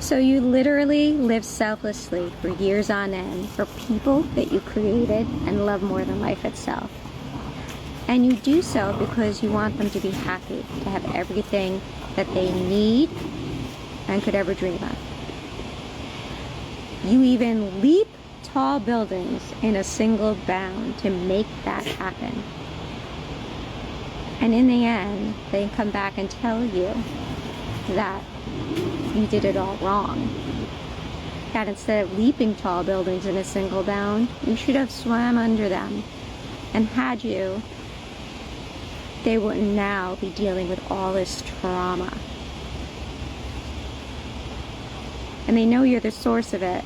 So you literally live selflessly for years on end for people that you created and love more than life itself. And you do so because you want them to be happy, to have everything that they need and could ever dream of. You even leap tall buildings in a single bound to make that happen. And in the end, they come back and tell you that you did it all wrong. That instead of leaping tall buildings in a single bound, you should have swam under them. And had you, they wouldn't now be dealing with all this trauma. And they know you're the source of it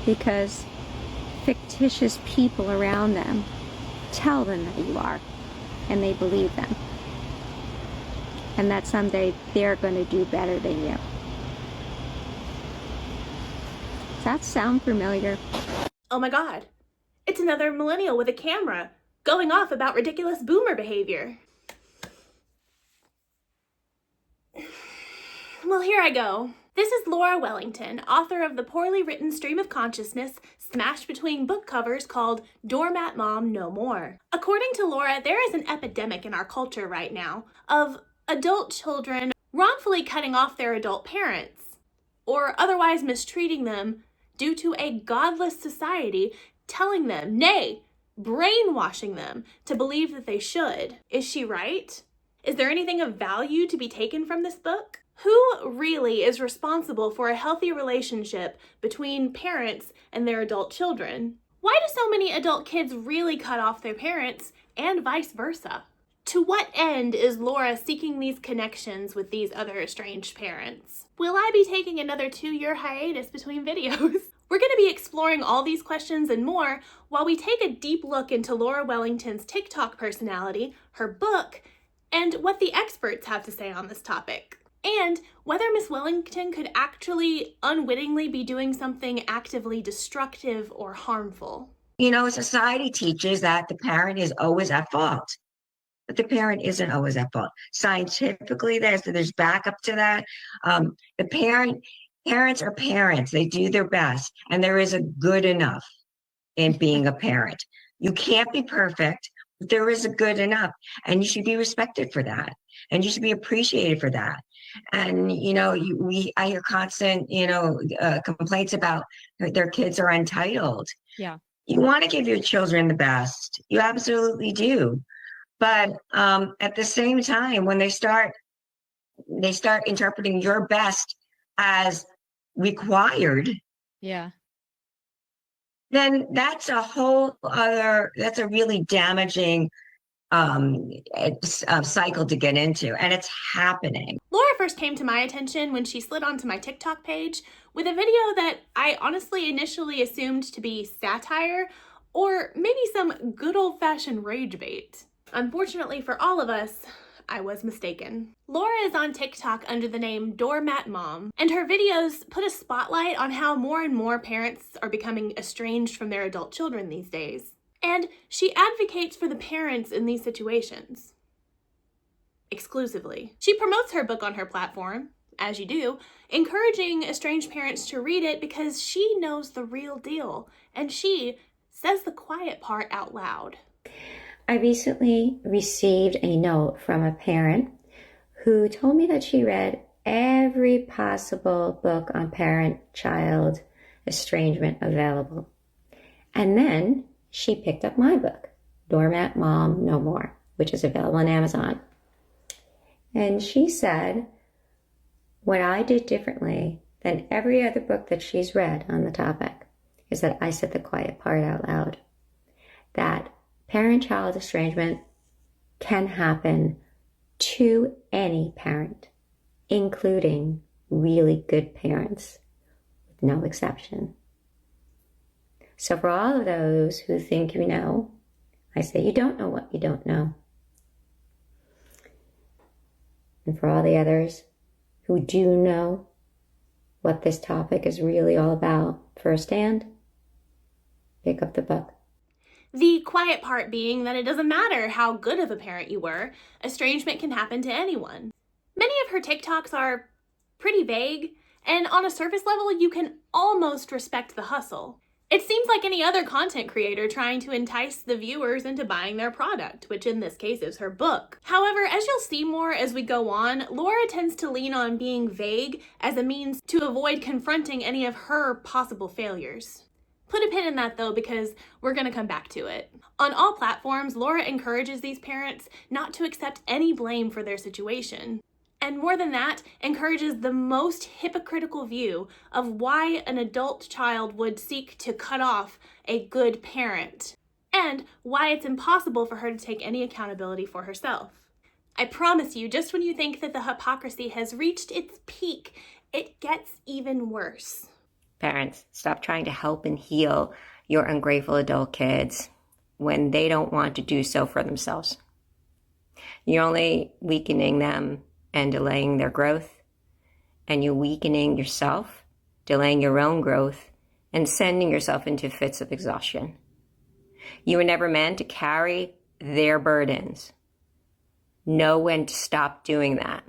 because fictitious people around them tell them that you are, and they believe them. And that someday they're going to do better than you. Does that sound familiar? Oh my God, it's another millennial with a camera going off about ridiculous boomer behavior. Well, here I go. This is Laura Wellington, author of the poorly written stream of consciousness smashed between book covers called Doormat Mom No More. According to Laura, there is an epidemic in our culture right now of adult children wrongfully cutting off their adult parents or otherwise mistreating them due to a godless society telling them, nay, brainwashing them to believe that they should. Is she right? Is there anything of value to be taken from this book? Who really is responsible for a healthy relationship between parents and their adult children? Why do so many adult kids really cut off their parents and vice versa? To what end is Laura seeking these connections with these other estranged parents? Will I be taking another 2-year hiatus between videos? We're going to be exploring all these questions and more while we take a deep look into Laura Wellington's TikTok personality, her book, and what the experts have to say on this topic. And whether Miss Wellington could actually unwittingly be doing something actively destructive or harmful. You know, society teaches that the parent is always at fault, but the parent isn't always at fault. Scientifically, there's backup to that. Parents are parents. They do their best, and there is a good enough in being a parent. You can't be perfect, but there is a good enough, and you should be respected for that, and you should be appreciated for that. And you know, I hear constant, complaints about their kids are entitled. Yeah. You want to give your children the best. You absolutely do. But at the same time, when they start interpreting your best as required, yeah, then that's a really damaging cycle to get into, and it's happening. Laura first came to my attention when she slid onto my TikTok page with a video that I honestly initially assumed to be satire or maybe some good old-fashioned rage bait. Unfortunately for all of us, I was mistaken. Laura is on TikTok under the name Doormat Mom, and her videos put a spotlight on how more and more parents are becoming estranged from their adult children these days. And she advocates for the parents in these situations. Exclusively. She promotes her book on her platform, as you do, encouraging estranged parents to read it because she knows the real deal, and she says the quiet part out loud. I recently received a note from a parent who told me that she read every possible book on parent-child estrangement available. And then she picked up my book, Doormat Mom No More, which is available on Amazon. And she said, what I did differently than every other book that she's read on the topic is that I said the quiet part out loud. That parent-child estrangement can happen to any parent, including really good parents, with no exception. So for all of those who think you know, I say you don't know what you don't know. And for all the others who do know what this topic is really all about firsthand, pick up the book. The quiet part being that it doesn't matter how good of a parent you were, estrangement can happen to anyone. Many of her TikToks are pretty vague And on a surface level, you can almost respect the hustle. It seems like any other content creator trying to entice the viewers into buying their product, which in this case is her book. However, as you'll see more as we go on, Laura tends to lean on being vague as a means to avoid confronting any of her possible failures. Put a pin in that though, because we're going to come back to it. On all platforms, Laura encourages these parents not to accept any blame for their situation. And more than that, encourages the most hypocritical view of why an adult child would seek to cut off a good parent, and why it's impossible for her to take any accountability for herself. I promise you, just when you think that the hypocrisy has reached its peak, it gets even worse. Parents, stop trying to help and heal your ungrateful adult kids when they don't want to do so for themselves. You're only weakening them and delaying their growth, and you're weakening yourself, delaying your own growth, and sending yourself into fits of exhaustion. You were never meant to carry their burdens. Know when to stop doing that.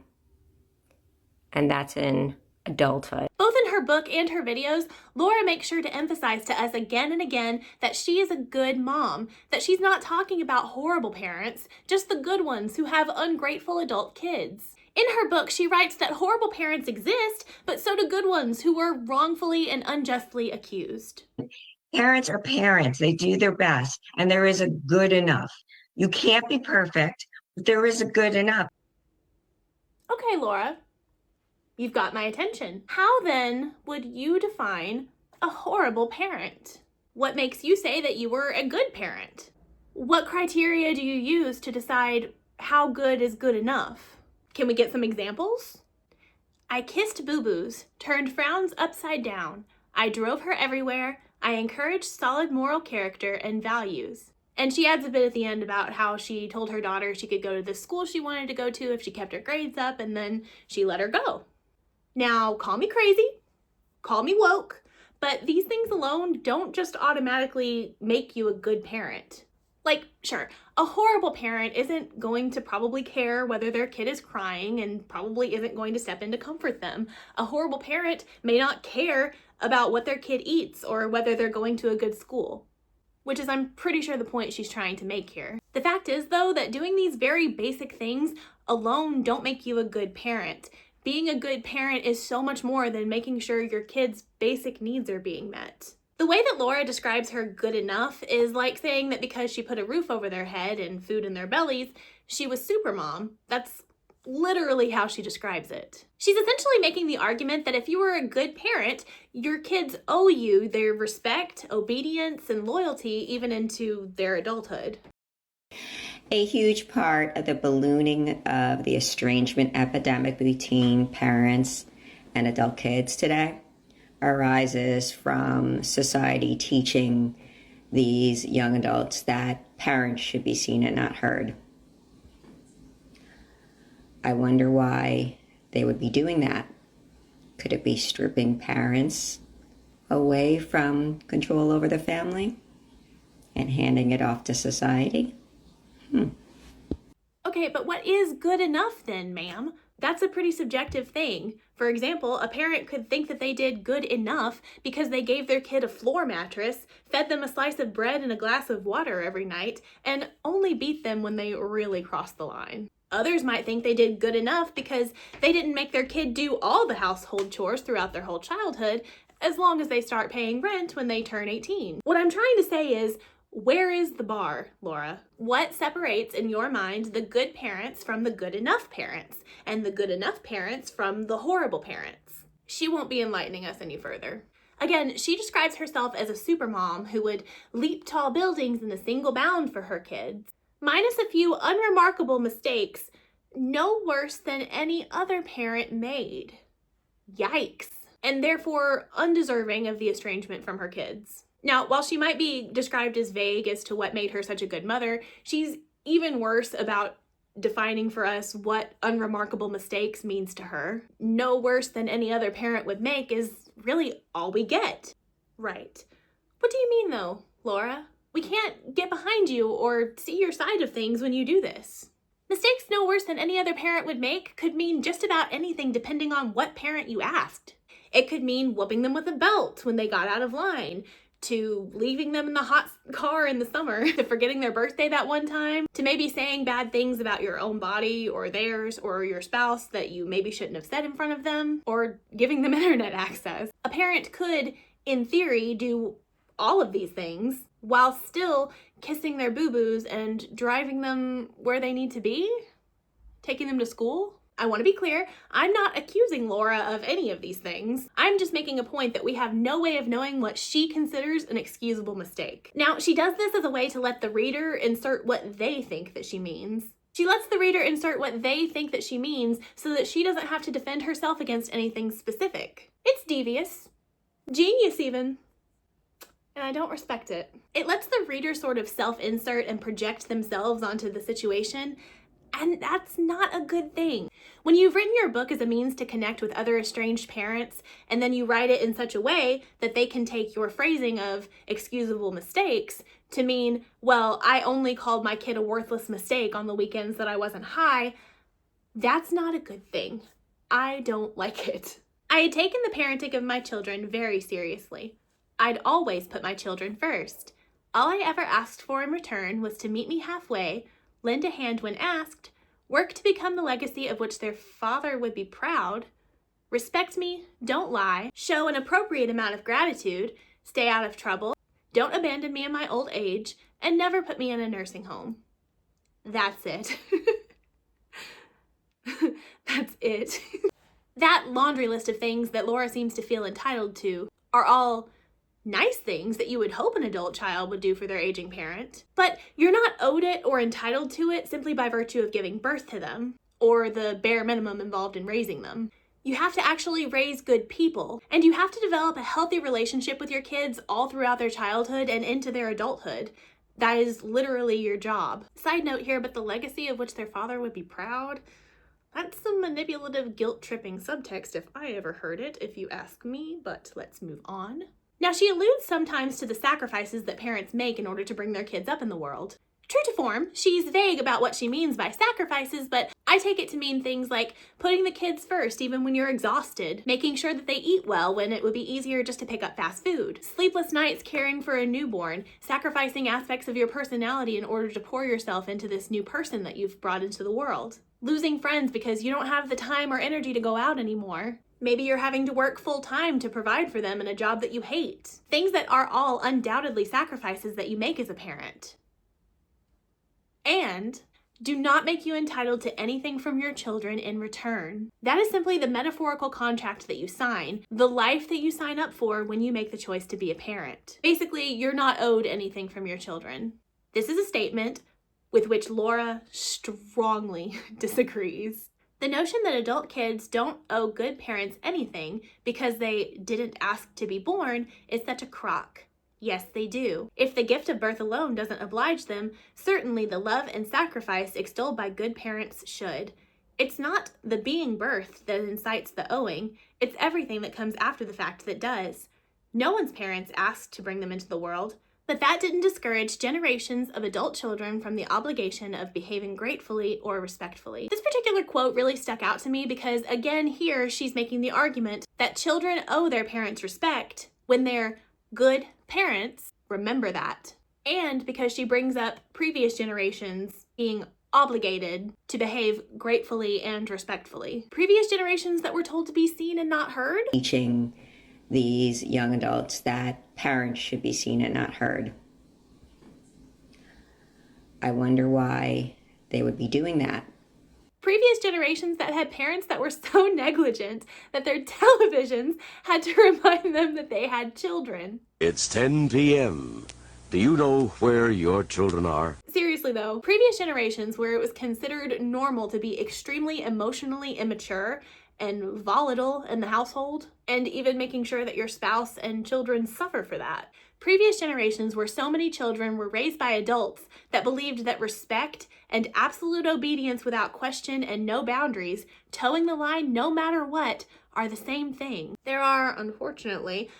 And that's in adulthood. Both in her book and her videos, Laura makes sure to emphasize to us again and again that she is a good mom, that she's not talking about horrible parents, just the good ones who have ungrateful adult kids. In her book, she writes that horrible parents exist, but so do good ones who were wrongfully and unjustly accused. Parents are parents. They do their best, and there is a good enough. You can't be perfect, but there is a good enough. Okay, Laura, you've got my attention. How then would you define a horrible parent? What makes you say that you were a good parent? What criteria do you use to decide how good is good enough? Can we get some examples? I kissed boo-boos, turned frowns upside down. I drove her everywhere. I encouraged solid moral character and values. And she adds a bit at the end about how she told her daughter she could go to the school she wanted to go to if she kept her grades up, and then she let her go. Now, call me crazy, call me woke, but these things alone don't just automatically make you a good parent. Like, sure, a horrible parent isn't going to probably care whether their kid is crying and probably isn't going to step in to comfort them. A horrible parent may not care about what their kid eats or whether they're going to a good school, which is, I'm pretty sure, the point she's trying to make here. The fact is, though, that doing these very basic things alone don't make you a good parent. Being a good parent is so much more than making sure your kid's basic needs are being met. The way that Laura describes her good enough is like saying that because she put a roof over their head and food in their bellies, she was super mom. That's literally how she describes it. She's essentially making the argument that if you were a good parent, your kids owe you their respect, obedience, and loyalty even into their adulthood. A huge part of the ballooning of the estrangement epidemic between parents and adult kids today arises from society teaching these young adults that parents should be seen and not heard. I wonder why they would be doing that. Could it be stripping parents away from control over the family and handing it off to society? Okay, but what is good enough then, ma'am? That's a pretty subjective thing. For example, a parent could think that they did good enough because they gave their kid a floor mattress, fed them a slice of bread and a glass of water every night, and only beat them when they really crossed the line. Others might think they did good enough because they didn't make their kid do all the household chores throughout their whole childhood, as long as they start paying rent when they turn 18. What I'm trying to say is, where is the bar, Laura? What separates, in your mind, the good parents from the good enough parents, and the good enough parents from the horrible parents? She won't be enlightening us any further. Again, she describes herself as a supermom who would leap tall buildings in a single bound for her kids. Minus a few unremarkable mistakes, no worse than any other parent made. Yikes. And therefore undeserving of the estrangement from her kids. Now, while she might be described as vague as to what made her such a good mother, she's even worse about defining for us what unremarkable mistakes means to her. No worse than any other parent would make is really all we get. Right. What do you mean though, Laura? We can't get behind you or see your side of things when you do this. Mistakes no worse than any other parent would make could mean just about anything depending on what parent you asked. It could mean whooping them with a belt when they got out of line, to leaving them in the hot car in the summer, to forgetting their birthday that one time, to maybe saying bad things about your own body or theirs or your spouse that you maybe shouldn't have said in front of them, or giving them internet access. A parent could, in theory, do all of these things while still kissing their boo-boos and driving them where they need to be, taking them to school. I want to be clear, I'm not accusing Laura of any of these things. I'm just making a point that we have no way of knowing what she considers an excusable mistake. Now, she does this as a way to let the reader insert what they think that she means. She lets the reader insert what they think that she means so that she doesn't have to defend herself against anything specific. It's devious. Genius, even. And I don't respect it. It lets the reader sort of self-insert and project themselves onto the situation, and that's not a good thing. When you've written your book as a means to connect with other estranged parents, and then you write it in such a way that they can take your phrasing of excusable mistakes to mean, well, I only called my kid a worthless mistake on the weekends that I wasn't high, that's not a good thing. I don't like it. I had taken the parenting of my children very seriously. I'd always put my children first. All I ever asked for in return was to meet me halfway, lend a hand when asked, work to become the legacy of which their father would be proud, respect me, don't lie, show an appropriate amount of gratitude, stay out of trouble, don't abandon me in my old age, and never put me in a nursing home. That's it. That's it. That laundry list of things that Laura seems to feel entitled to are all nice things that you would hope an adult child would do for their aging parent, but you're not owed it or entitled to it simply by virtue of giving birth to them, or the bare minimum involved in raising them. You have to actually raise good people, and you have to develop a healthy relationship with your kids all throughout their childhood and into their adulthood. That is literally your job. Side note here, but the legacy of which their father would be proud, that's some manipulative, guilt-tripping subtext if I ever heard it, if you ask me, but let's move on. Now, she alludes sometimes to the sacrifices that parents make in order to bring their kids up in the world. True to form, she's vague about what she means by sacrifices, but I take it to mean things like putting the kids first even when you're exhausted, making sure that they eat well when it would be easier just to pick up fast food, sleepless nights caring for a newborn, sacrificing aspects of your personality in order to pour yourself into this new person that you've brought into the world, losing friends because you don't have the time or energy to go out anymore. Maybe you're having to work full-time to provide for them in a job that you hate. Things that are all undoubtedly sacrifices that you make as a parent. And do not make you entitled to anything from your children in return. That is simply the metaphorical contract that you sign, the life that you sign up for when you make the choice to be a parent. Basically, you're not owed anything from your children. This is a statement with which Laura strongly disagrees. The notion that adult kids don't owe good parents anything because they didn't ask to be born is such a crock. Yes, they do. If the gift of birth alone doesn't oblige them, certainly the love and sacrifice extolled by good parents should. It's not the being birthed that incites the owing, it's everything that comes after the fact that does. No one's parents asked to bring them into the world, but that didn't discourage generations of adult children from the obligation of behaving gratefully or respectfully. This particular quote really stuck out to me because, again, here she's making the argument that children owe their parents respect when they're good parents. Remember that. And because she brings up previous generations being obligated to behave gratefully and respectfully. Previous generations that were told to be seen and not heard. Teaching these young adults that parents should be seen and not heard. I wonder why they would be doing that. Previous generations that had parents that were so negligent that their televisions had to remind them that they had children. It's 10 p.m. Do you know where your children are? Seriously though, previous generations where it was considered normal to be extremely emotionally immature and volatile in the household, and even making sure that your spouse and children suffer for that. Previous generations where so many children were raised by adults that believed that respect and absolute obedience without question and no boundaries, towing the line no matter what, are the same thing. There are, unfortunately,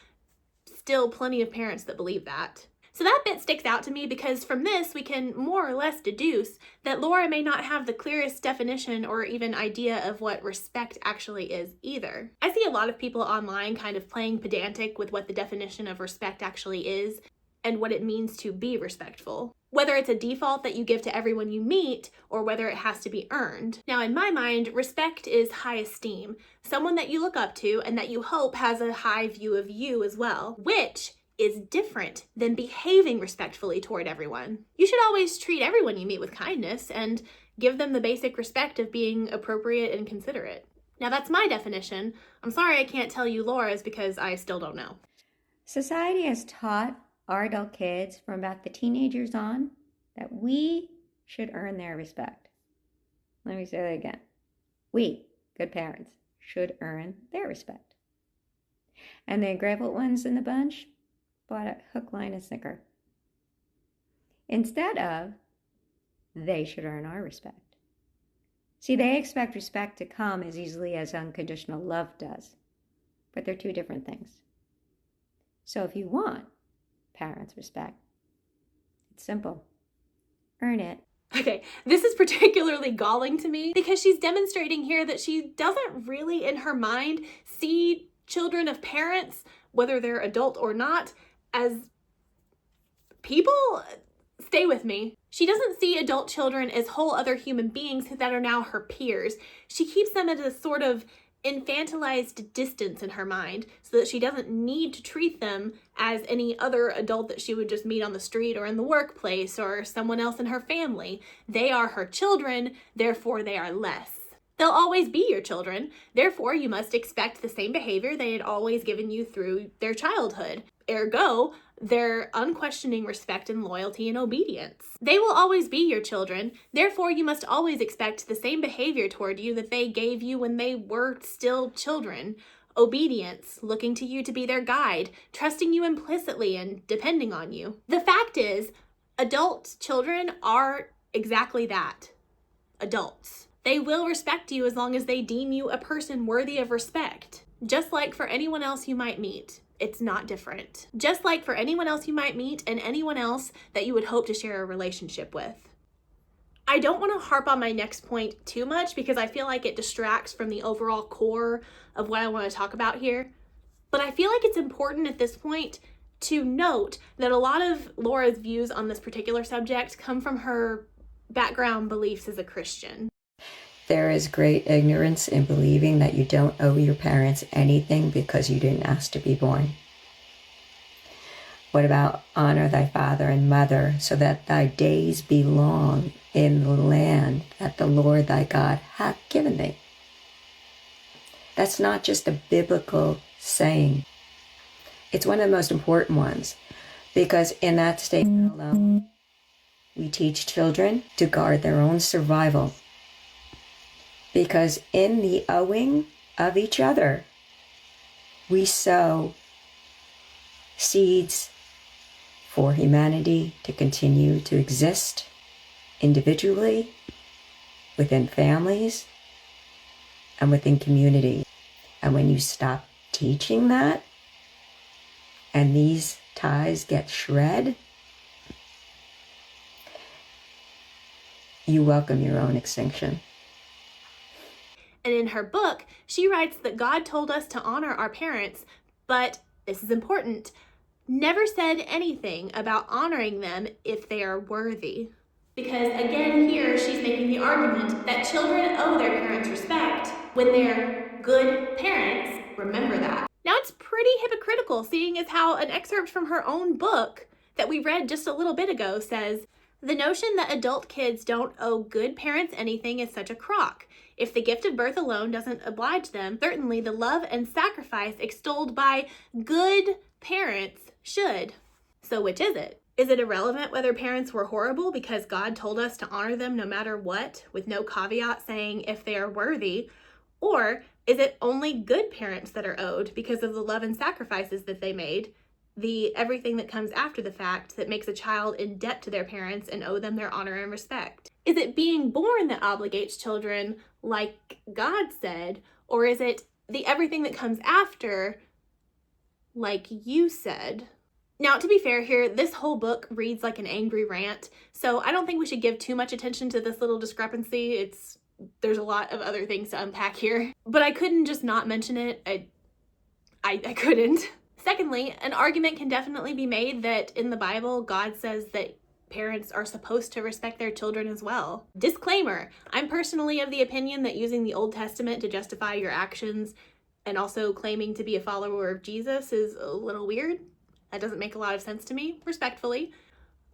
still plenty of parents that believe that. So that bit sticks out to me because from this we can more or less deduce that Laura may not have the clearest definition or even idea of what respect actually is either. I see a lot of people online kind of playing pedantic with what the definition of respect actually is and what it means to be respectful. Whether it's a default that you give to everyone you meet or whether it has to be earned. Now, in my mind, respect is high esteem, someone that you look up to and that you hope has a high view of you as well, which is different than behaving respectfully toward everyone. You should always treat everyone you meet with kindness and give them the basic respect of being appropriate and considerate. Now, that's my definition. I'm sorry I can't tell you Laura's because I still don't know. Society has taught our adult kids from about the teenagers on that we should earn their respect. Let me say that again. We, good parents, should earn their respect. And the ungrateful ones in the bunch bought a hook, line, and sinker. Instead of, they should earn our respect. See, they expect respect to come as easily as unconditional love does, but they're two different things. So if you want parents' respect, it's simple. Earn it. Okay, this is particularly galling to me because she's demonstrating here that she doesn't really, in her mind, see children of parents, whether they're adult or not, as people. Stay with me. She doesn't see adult children as whole other human beings that are now her peers. She keeps them at a sort of infantilized distance in her mind so that she doesn't need to treat them as any other adult that she would just meet on the street or in the workplace or someone else in her family. They are her children, therefore they are less. They'll always be your children, therefore you must expect the same behavior they had always given you through their childhood. Ergo, their unquestioning respect and loyalty and obedience. They will always be your children, therefore you must always expect the same behavior toward you that they gave you when they were still children. Obedience, looking to you to be their guide, trusting you implicitly and depending on you. The fact is, adult children are exactly that, adults. They will respect you as long as they deem you a person worthy of respect. Just like for anyone else you might meet. It's not different. Just like for anyone else you might meet and anyone else that you would hope to share a relationship with. I don't want to harp on my next point too much because I feel like it distracts from the overall core of what I want to talk about here. But I feel like it's important at this point to note that a lot of Laura's views on this particular subject come from her background beliefs as a Christian. There is great ignorance in believing that you don't owe your parents anything because you didn't ask to be born. What about honor thy father and mother so that thy days be long in the land that the Lord thy God hath given thee? That's not just a biblical saying. It's one of the most important ones because in that statement alone, we teach children to guard their own survival. Because in the owing of each other, we sow seeds for humanity to continue to exist individually, within families, and within communities. And when you stop teaching that, and these ties get shred, you welcome your own extinction. And in her book, she writes that God told us to honor our parents, but, this is important, never said anything about honoring them if they are worthy. Because again here, she's making the argument that children owe their parents respect when they're good parents. Remember that. Now it's pretty hypocritical seeing as how an excerpt from her own book that we read just a little bit ago says, the notion that adult kids don't owe good parents anything is such a crock. If the gift of birth alone doesn't oblige them, certainly the love and sacrifice extolled by good parents should. So which is it? Is it irrelevant whether parents were horrible because God told us to honor them no matter what, with no caveat saying if they are worthy? Or is it only good parents that are owed because of the love and sacrifices that they made? The everything that comes after the fact that makes a child in debt to their parents and owe them their honor and respect? Is it being born that obligates children like God said, or is it the everything that comes after like you said? Now, to be fair here, this whole book reads like an angry rant, so I don't think we should give too much attention to this little discrepancy. There's a lot of other things to unpack here, but I couldn't just not mention it. I couldn't. Secondly, an argument can definitely be made that in the Bible, God says that parents are supposed to respect their children as well. Disclaimer, I'm personally of the opinion that using the Old Testament to justify your actions and also claiming to be a follower of Jesus is a little weird. That doesn't make a lot of sense to me, respectfully.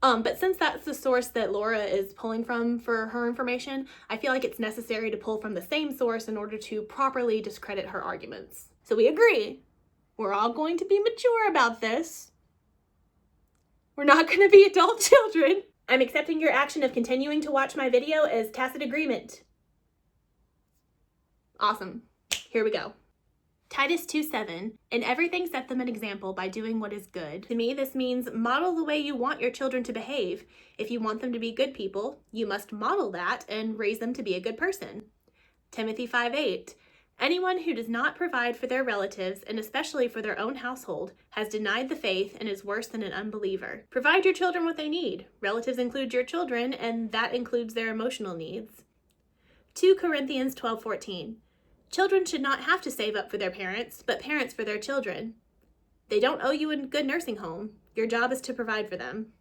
But since that's the source that Laura is pulling from for her information, I feel like it's necessary to pull from the same source in order to properly discredit her arguments. So we agree. We're all going to be mature about this. We're not going to be adult children. I'm accepting your action of continuing to watch my video as tacit agreement. Awesome. Here we go. Titus 2:7, in everything set them an example by doing what is good. To me, this means model the way you want your children to behave. If you want them to be good people, you must model that and raise them to be a good person. Timothy 5:8, anyone who does not provide for their relatives, and especially for their own household, has denied the faith and is worse than an unbeliever. Provide your children what they need. Relatives include your children, and that includes their emotional needs. 2 Corinthians 12:14, children should not have to save up for their parents, but parents for their children. They don't owe you a good nursing home. Your job is to provide for them.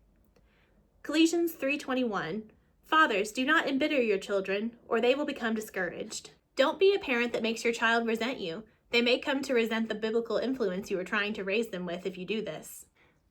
Colossians 3:21, fathers, do not embitter your children, or they will become discouraged. Don't be a parent that makes your child resent you. They may come to resent the biblical influence you are trying to raise them with if you do this.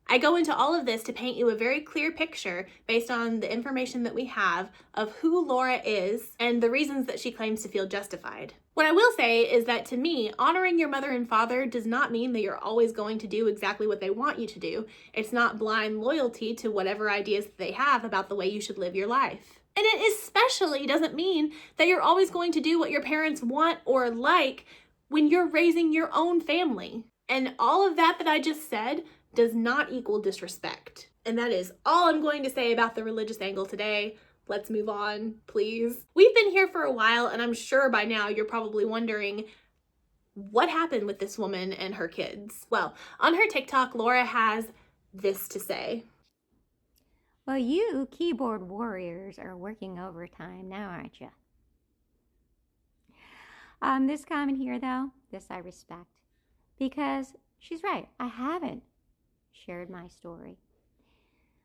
I go into all of this to paint you a very clear picture based on the information that we have of who Laura is and the reasons that she claims to feel justified. What I will say is that to me, honoring your mother and father does not mean that you're always going to do exactly what they want you to do. It's not blind loyalty to whatever ideas that they have about the way you should live your life. And it especially doesn't mean that you're always going to do what your parents want or like when you're raising your own family. And all of that I just said does not equal disrespect. And that is all I'm going to say about the religious angle today. Let's move on, please. We've been here for a while, and I'm sure by now you're probably wondering what happened with this woman and her kids. Well, on her TikTok, Laura has this to say. Well, you keyboard warriors are working overtime now, aren't you? This comment here, though, this I respect. Because she's right, I haven't shared my story.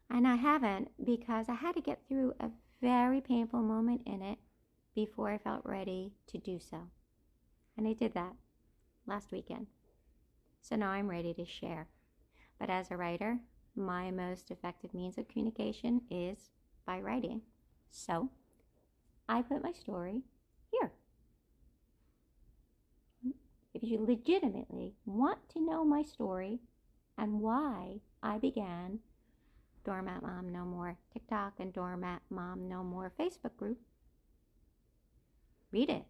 And I haven't because I had to get through a very painful moment in it before I felt ready to do so. And I did that last weekend. So now I'm ready to share. But as a writer, my most effective means of communication is by writing. So I put my story here. If you legitimately want to know my story and why I began Doormat Mom No More TikTok and Doormat Mom No More Facebook group, read it.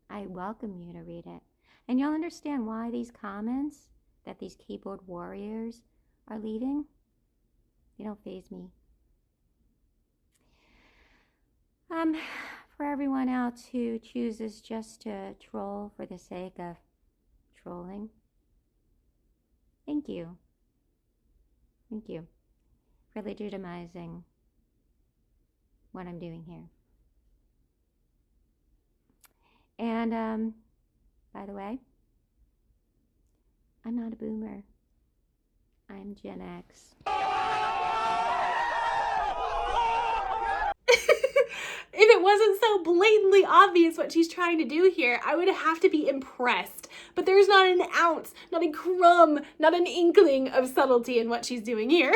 I welcome you to read it. And you'll understand why these comments that these keyboard warriors are leaving, they don't faze me. For everyone else who chooses just to troll for the sake of trolling, thank you. Thank you for legitimizing what I'm doing here. And, by the way, I'm not a boomer. I'm Gen X. If it wasn't so blatantly obvious what she's trying to do here, I would have to be impressed. But there's not an ounce, not a crumb, not an inkling of subtlety in what she's doing here.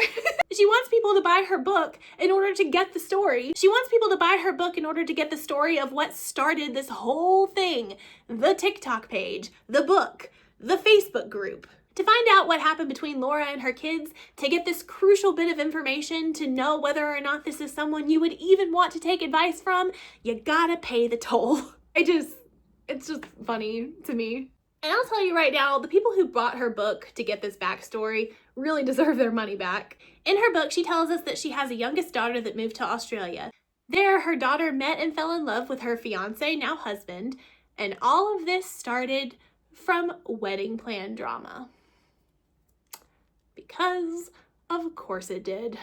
She wants people to buy her book in order to get the story. She wants people to buy her book in order to get the story of what started this whole thing. The TikTok page, the book, the Facebook group. To find out what happened between Laura and her kids, to get this crucial bit of information, to know whether or not this is someone you would even want to take advice from, you gotta pay the toll. It's just funny to me. And I'll tell you right now, the people who bought her book to get this backstory really deserve their money back. In her book, she tells us that she has a youngest daughter that moved to Australia. There, her daughter met and fell in love with her fiance, now husband, and all of this started from wedding plan drama. Because Of course it did.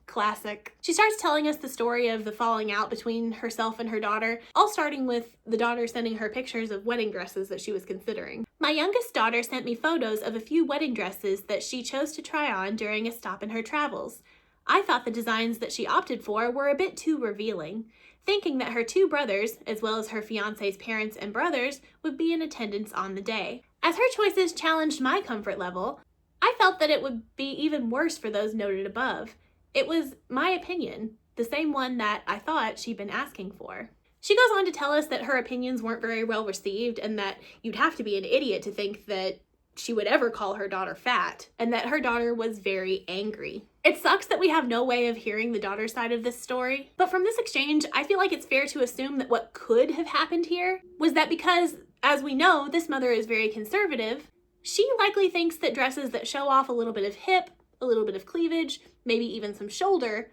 Classic. She starts telling us the story of the falling out between herself and her daughter, all starting with the daughter sending her pictures of wedding dresses that she was considering. My youngest daughter sent me photos of a few wedding dresses that she chose to try on during a stop in her travels. I thought the designs that she opted for were a bit too revealing, thinking that her two brothers, as well as her fiancé's parents and brothers, would be in attendance on the day. As her choices challenged my comfort level, I felt that it would be even worse for those noted above. It was my opinion, the same one that I thought she'd been asking for. She goes on to tell us that her opinions weren't very well received and that you'd have to be an idiot to think that she would ever call her daughter fat, and that her daughter was very angry. It sucks that we have no way of hearing the daughter's side of this story, but from this exchange, I feel like it's fair to assume that what could have happened here was that because, as we know, this mother is very conservative, she likely thinks that dresses that show off a little bit of hip, a little bit of cleavage, maybe even some shoulder,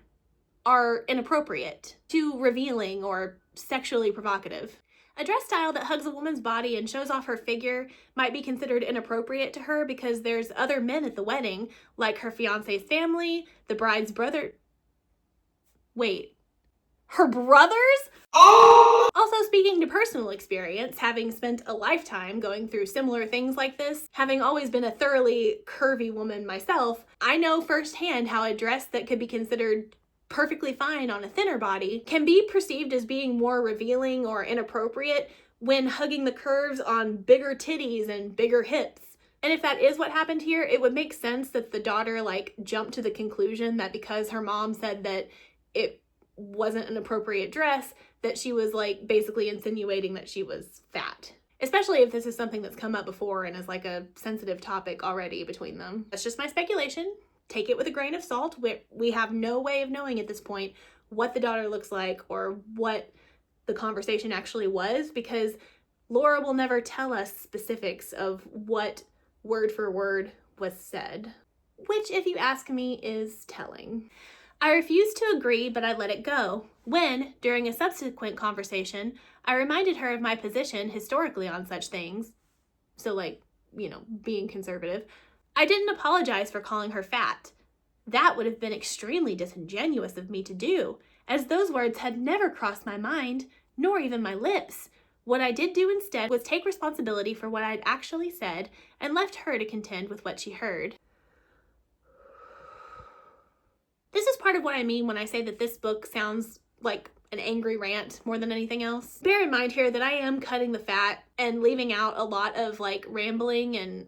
are inappropriate, too revealing, or sexually provocative. A dress style that hugs a woman's body and shows off her figure might be considered inappropriate to her because there's other men at the wedding, like her fiancé's family, the bride's brother. Wait, her brothers? Oh! Also, speaking to personal experience, having spent a lifetime going through similar things like this, having always been a thoroughly curvy woman myself, I know firsthand how a dress that could be considered perfectly fine on a thinner body can be perceived as being more revealing or inappropriate when hugging the curves on bigger titties and bigger hips. And if that is what happened here, it would make sense that the daughter jumped to the conclusion that because her mom said that it wasn't an appropriate dress, that she was basically insinuating that she was fat. Especially if this is something that's come up before and is a sensitive topic already between them. That's just my speculation. Take it with a grain of salt. We have no way of knowing at this point what the daughter looks like or what the conversation actually was, because Laura will never tell us specifics of what word for word was said, which, if you ask me, is telling. I refused to agree, but I let it go. When, during a subsequent conversation, I reminded her of my position historically on such things, so being conservative, I didn't apologize for calling her fat. That would have been extremely disingenuous of me to do, as those words had never crossed my mind, nor even my lips. What I did do instead was take responsibility for what I'd actually said and left her to contend with what she heard. This is part of what I mean when I say that this book sounds like an angry rant more than anything else. Bear in mind here that I am cutting the fat and leaving out a lot of rambling and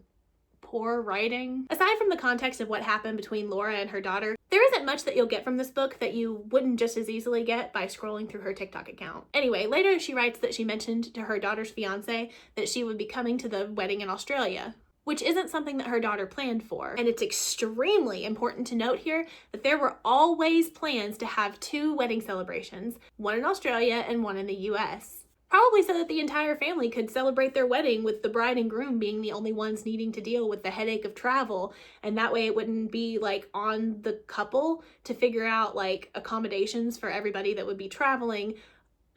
poor writing. Aside from the context of what happened between Laura and her daughter, there isn't much that you'll get from this book that you wouldn't just as easily get by scrolling through her TikTok account. Anyway, later she writes that she mentioned to her daughter's fiance that she would be coming to the wedding in Australia, which isn't something that her daughter planned for. And it's extremely important to note here that there were always plans to have two wedding celebrations, one in Australia and one in the US. Probably so that the entire family could celebrate their wedding with the bride and groom being the only ones needing to deal with the headache of travel, and that way it wouldn't be on the couple to figure out accommodations for everybody that would be traveling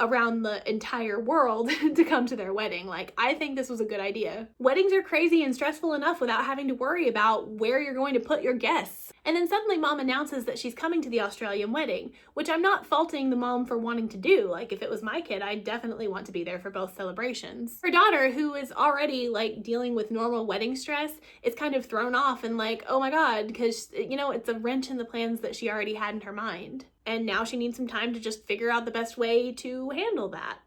around the entire world to come to their wedding. I think this was a good idea. Weddings are crazy and stressful enough without having to worry about where you're going to put your guests. And then suddenly mom announces that she's coming to the Australian wedding, which I'm not faulting the mom for wanting to do. If it was my kid, I'd definitely want to be there for both celebrations. Her daughter, who is already dealing with normal wedding stress, is kind of thrown off and oh my God, because it's a wrench in the plans that she already had in her mind. And now she needs some time to just figure out the best way to handle that.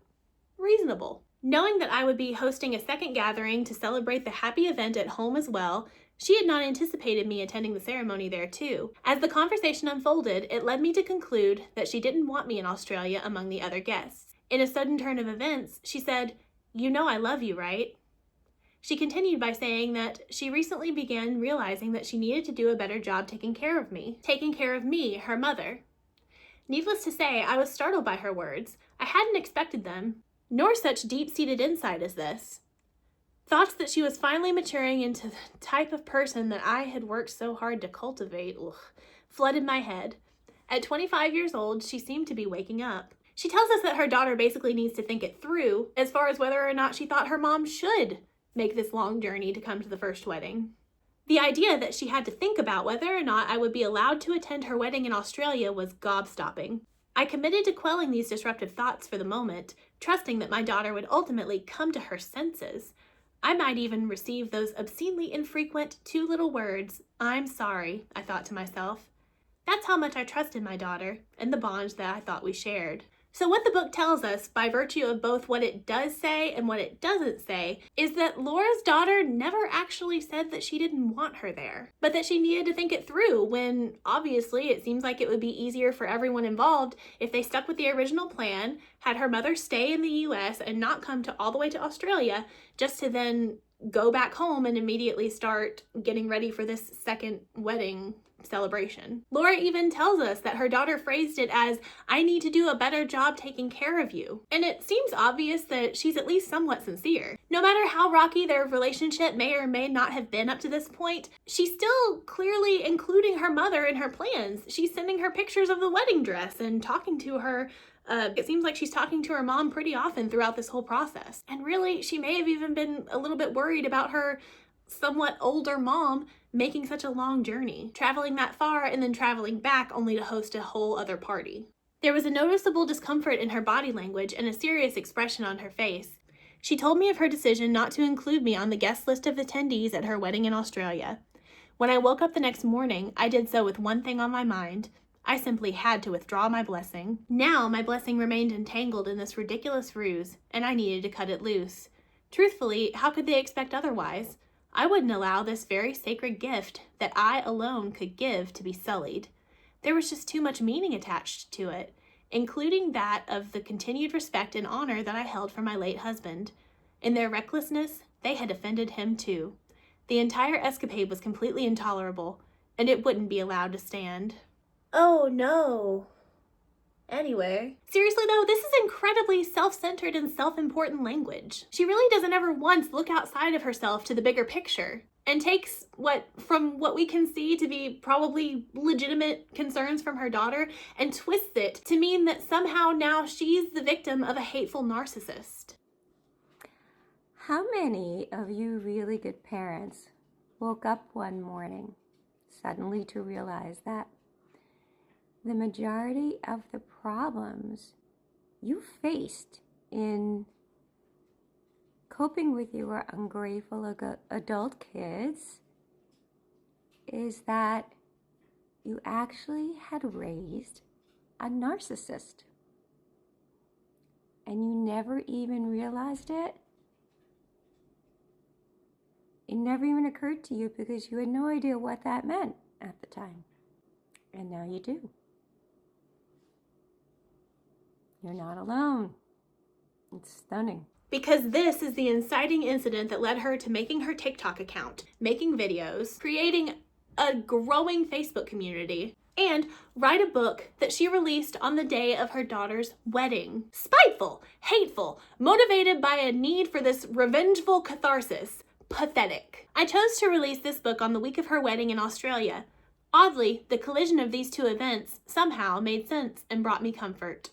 Reasonable. Knowing that I would be hosting a second gathering to celebrate the happy event at home as well, she had not anticipated me attending the ceremony there too. As the conversation unfolded, it led me to conclude that she didn't want me in Australia among the other guests. In a sudden turn of events, she said, "You know I love you, right?" She continued by saying that she recently began realizing that she needed to do a better job taking care of me, her mother. Needless to say, I was startled by her words. I hadn't expected them, nor such deep-seated insight as this. Thoughts that she was finally maturing into the type of person that I had worked so hard to cultivate, flooded my head. At 25 years old, she seemed to be waking up. She tells us that her daughter basically needs to think it through as far as whether or not she thought her mom should make this long journey to come to the first wedding. The idea that she had to think about whether or not I would be allowed to attend her wedding in Australia was gobstopping. I committed to quelling these disruptive thoughts for the moment, trusting that my daughter would ultimately come to her senses. I might even receive those obscenely infrequent 2 little words, "I'm sorry," I thought to myself. That's how much I trusted my daughter and the bond that I thought we shared. So what the book tells us, by virtue of both what it does say and what it doesn't say, is that Laura's daughter never actually said that she didn't want her there, but that she needed to think it through when, obviously, it seems like it would be easier for everyone involved if they stuck with the original plan, had her mother stay in the US and not come all the way to Australia, just to then go back home and immediately start getting ready for this second wedding celebration. Laura even tells us that her daughter phrased it as, "I need to do a better job taking care of you." And it seems obvious that she's at least somewhat sincere. No matter how rocky their relationship may or may not have been up to this point, she's still clearly including her mother in her plans. She's sending her pictures of the wedding dress and talking to her. It seems like she's talking to her mom pretty often throughout this whole process. And really, she may have even been a little bit worried about her somewhat older mom making such a long journey, traveling that far and then traveling back only to host a whole other party. There was a noticeable discomfort in her body language and a serious expression on her face. She told me of her decision not to include me on the guest list of attendees at her wedding in Australia. When I woke up the next morning, I did so with one thing on my mind. I simply had to withdraw my blessing. Now my blessing remained entangled in this ridiculous ruse, and I needed to cut it loose. Truthfully, how could they expect otherwise? I wouldn't allow this very sacred gift that I alone could give to be sullied. There was just too much meaning attached to it, including that of the continued respect and honor that I held for my late husband. In their recklessness, they had offended him too. The entire escapade was completely intolerable, and it wouldn't be allowed to stand. Oh no. Anyway. Seriously though, this is incredibly self-centered and self-important language. She really doesn't ever once look outside of herself to the bigger picture, and takes from what we can see to be probably legitimate concerns from her daughter and twists it to mean that somehow now she's the victim of a hateful narcissist. How many of you really good parents woke up one morning suddenly to realize that the majority of the problems you faced in coping with your ungrateful adult kids is that you actually had raised a narcissist and you never even realized it? It never even occurred to you because you had no idea what that meant at the time. And now you do. You're not alone. It's stunning. Because this is the inciting incident that led her to making her TikTok account, making videos, creating a growing Facebook community, and write a book that she released on the day of her daughter's wedding. Spiteful, hateful, motivated by a need for this revengeful catharsis. Pathetic. I chose to release this book on the week of her wedding in Australia. Oddly, the collision of these two events somehow made sense and brought me comfort.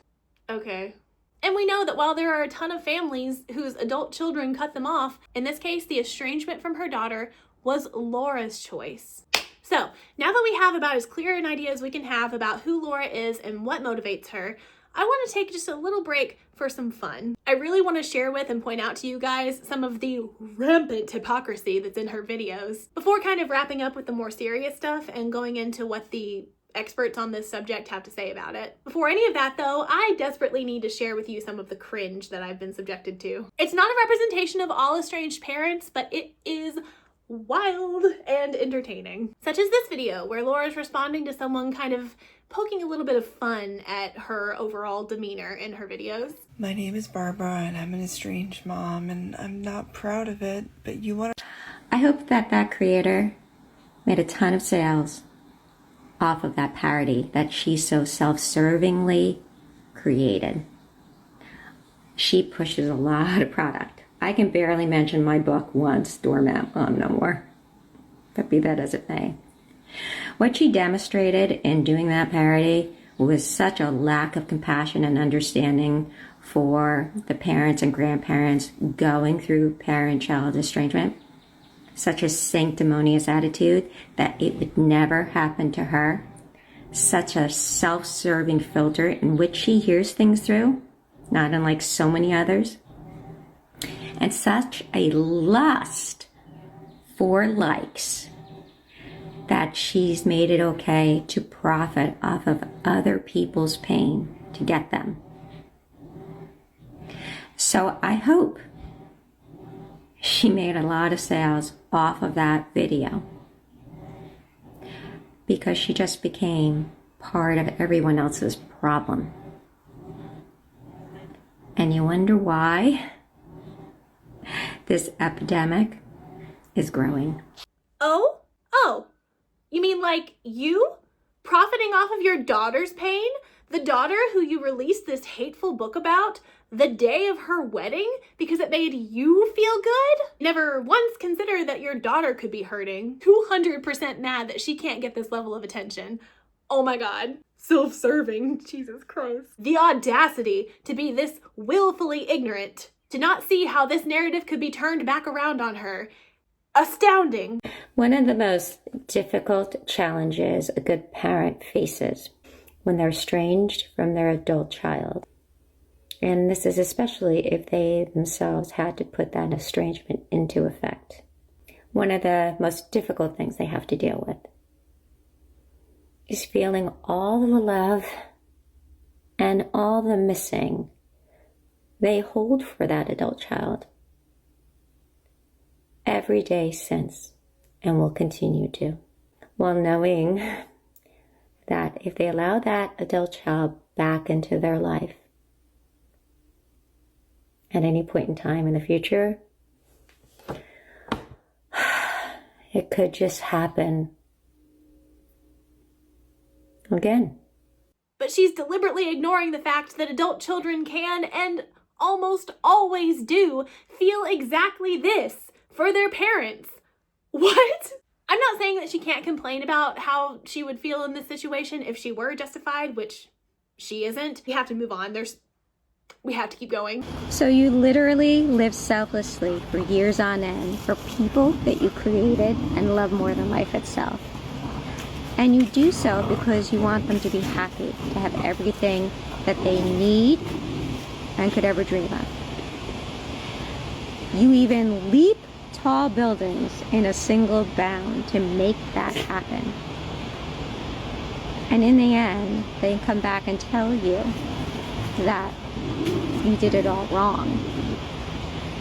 Okay. And we know that while there are a ton of families whose adult children cut them off, in this case, the estrangement from her daughter was Laura's choice. So, now that we have about as clear an idea as we can have about who Laura is and what motivates her, I want to take just a little break for some fun. I really want to share with and point out to you guys some of the rampant hypocrisy that's in her videos before kind of wrapping up with the more serious stuff and going into what the experts on this subject have to say about it. Before any of that though, I desperately need to share with you some of the cringe that I've been subjected to. It's not a representation of all estranged parents, but it is wild and entertaining. Such as this video where Laura's responding to someone kind of poking a little bit of fun at her overall demeanor in her videos. My name is Barbara and I'm an estranged mom and I'm not proud of it, but you want to... I hope that creator made a ton of sales off of that parody that she so self-servingly created. She pushes a lot of product. I can barely mention my book once, Doormat Mom, no more. But be that as it may. What she demonstrated in doing that parody was such a lack of compassion and understanding for the parents and grandparents going through parent-child estrangement. such a sanctimonious attitude that it would never happen to her, such a self-serving filter in which she hears things through, not unlike so many others, and such a lust for likes that she's made it okay to profit off of other people's pain to get them. So I hope she made a lot of sales off of that video, because she just became part of everyone else's problem. And you wonder why this epidemic is growing. Oh, you mean like you? Profiting off of your daughter's pain? The daughter who you released this hateful book about the day of her wedding because it made you feel good? Never once considered that your daughter could be hurting. 200% mad that she can't get this level of attention. Oh my God. Self-serving. Jesus Christ. The audacity to be this willfully ignorant, to not see how this narrative could be turned back around on her. Astounding. One of the most difficult challenges a good parent faces when they're estranged from their adult child, and this is especially if they themselves had to put that estrangement into effect, one of the most difficult things they have to deal with is feeling all the love and all the missing they hold for that adult child every day since, and will continue to, while knowing that if they allow that adult child back into their life at any point in time in the future, it could just happen again. But she's deliberately ignoring the fact that adult children can, and almost always do, feel exactly this for their parents. What? I'm not saying that she can't complain about how she would feel in this situation if she were justified, which she isn't. We have to move on. We have to keep going. So you literally live selflessly for years on end for people that you created and love more than life itself. And you do so because you want them to be happy, to have everything that they need and could ever dream of. You even leap tall buildings in a single bound to make that happen. And in the end, they come back and tell you that you did it all wrong.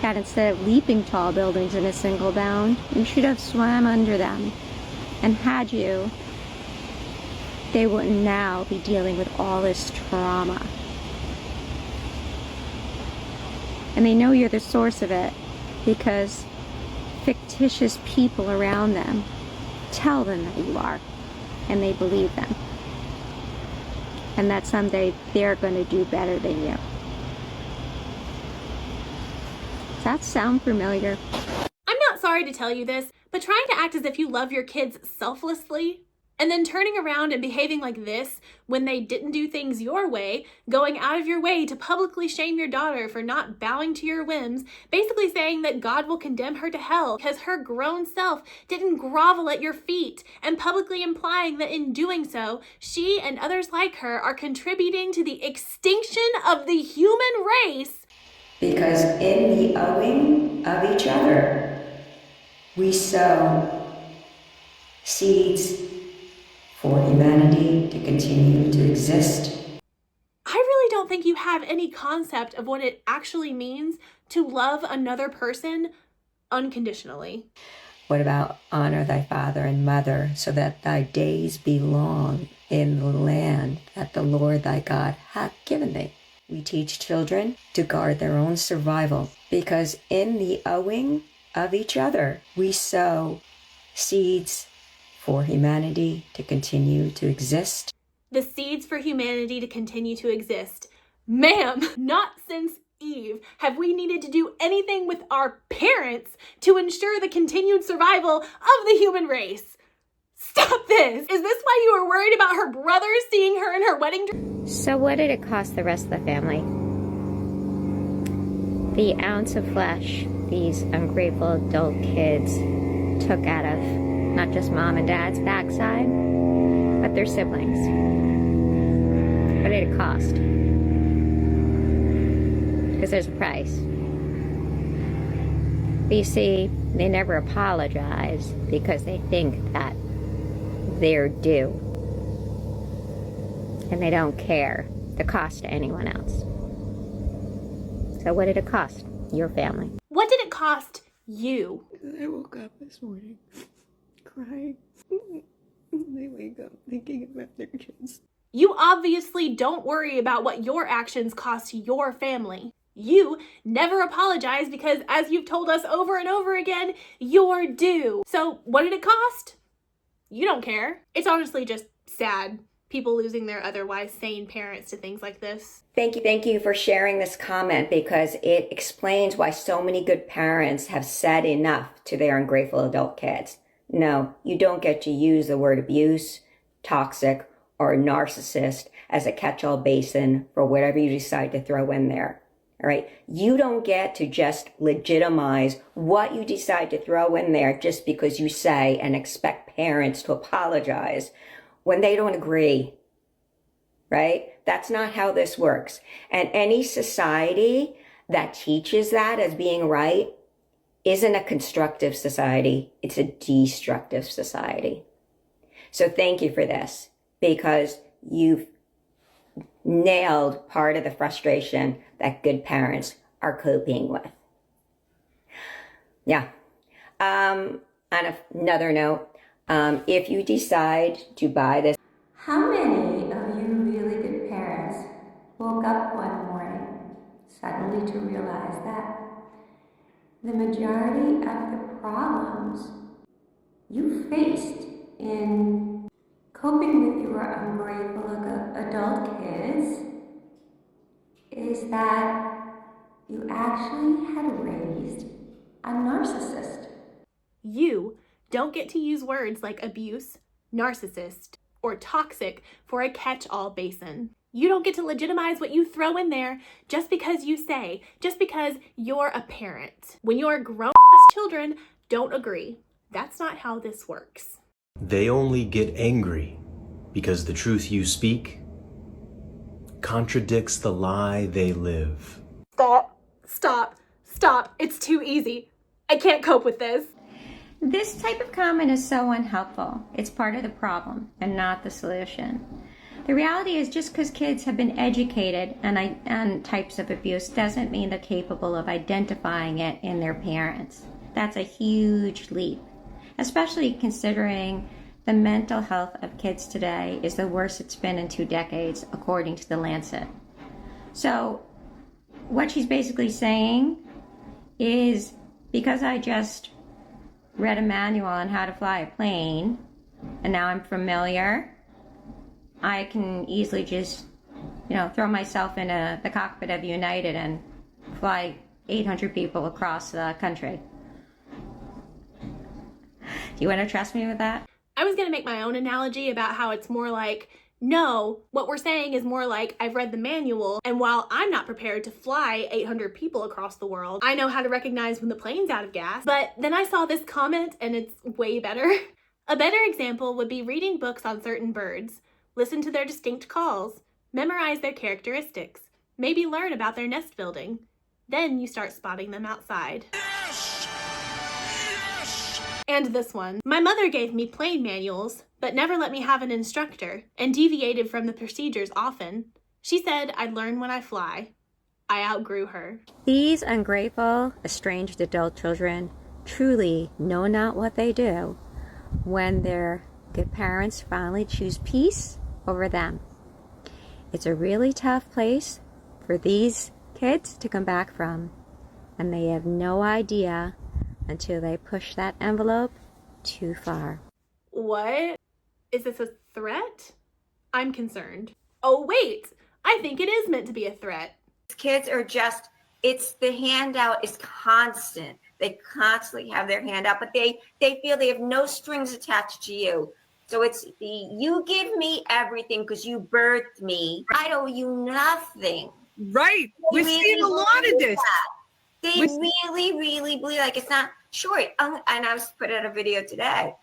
That instead of leaping tall buildings in a single bound, you should have swam under them. And had you, they wouldn't now be dealing with all this trauma. And they know you're the source of it because fictitious people around them tell them that you are, and they believe them. And that someday they're going to do better than you. Does that sound familiar? I'm not sorry to tell you this, but trying to act as if you love your kids selflessly and then turning around and behaving like this when they didn't do things your way, going out of your way to publicly shame your daughter for not bowing to your whims, basically saying that God will condemn her to hell because her grown self didn't grovel at your feet, and publicly implying that in doing so, she and others like her are contributing to the extinction of the human race. Because in the owing of each other, we sow seeds for humanity to continue to exist. I really don't think you have any concept of what it actually means to love another person unconditionally. What about honor thy father and mother, so that thy days be long in the land that the Lord thy God hath given thee? We teach children to guard their own survival, because in the owing of each other, we sow seeds for humanity to continue to exist. The seeds for humanity to continue to exist. Ma'am, not since Eve have we needed to do anything with our parents to ensure the continued survival of the human race. Stop this! Is this why you were worried about her brother seeing her in her wedding dress? So what did it cost the rest of the family? The ounce of flesh these ungrateful adult kids took out of not just mom and dad's backside, but their siblings. What did it cost? Because there's a price. But you see, they never apologize because they think that they're due. And they don't care the cost to anyone else. So what did it cost your family? What did it cost you? I woke up this morning crying. They wake up thinking about their kids. You obviously don't worry about what your actions cost your family. You never apologize because, as you've told us over and over again, you're due. So what did it cost? You don't care. It's honestly just sad. People losing their otherwise sane parents to things like this. Thank you for sharing this comment, because it explains why so many good parents have said enough to their ungrateful adult kids. No, you don't get to use the word abuse, toxic, or narcissist as a catch-all basin for whatever you decide to throw in there. All right. You don't get to just legitimize what you decide to throw in there just because you say and expect parents to apologize when they don't agree. Right? That's not how this works. And any society that teaches that as being right isn't a constructive society. It's a destructive society. So thank you for this, because you've nailed part of the frustration that good parents are coping with. Yeah. On another note, if you decide to buy this, how many of you really good parents woke up one morning suddenly to realize that the majority of the problems you faced in coping with your ungrateful adult kids is that you actually had raised a narcissist? You don't get to use words like abuse, narcissist, or toxic for a catch-all basin. You don't get to legitimize what you throw in there just because you say, just because you're a parent. When your grown-ass children don't agree. That's not how this works. They only get angry because the truth you speak contradicts the lie they live. Stop. It's too easy. I can't cope with this. This type of comment is so unhelpful. It's part of the problem and not the solution. The reality is, just because kids have been educated on types of abuse doesn't mean they're capable of identifying it in their parents. That's a huge leap, especially considering the mental health of kids today is the worst it's been in 2 decades, according to the Lancet. So what she's basically saying is, because I just read a manual on how to fly a plane and now I'm familiar, I can easily just, throw myself in the cockpit of United and fly 800 people across the country. Do you want to trust me with that? I was going to make my own analogy about how it's more like, no, what we're saying is more like, I've read the manual, and while I'm not prepared to fly 800 people across the world, I know how to recognize when the plane's out of gas. But then I saw this comment and it's way better. A better example would be reading books on certain birds. Listen to their distinct calls, memorize their characteristics, maybe learn about their nest building. Then you start spotting them outside. Yes! Yes! And this one. My mother gave me plane manuals, but never let me have an instructor, and deviated from the procedures often. She said I'd learn when I fly. I outgrew her. These ungrateful, estranged adult children truly know not what they do when their good parents finally choose peace over them. It's a really tough place for these kids to come back from, and they have no idea until they push that envelope too far. What? Is this a threat? I'm concerned. Oh wait, I think it is meant to be a threat. Kids are just, it's the handout is constant. They constantly have their hand out, but they feel they have no strings attached to you. So it's you give me everything because you birthed me. I owe you nothing. Right. We've seen a lot of this. They really, really believe, like, it's not Sure. And I was put out a video today.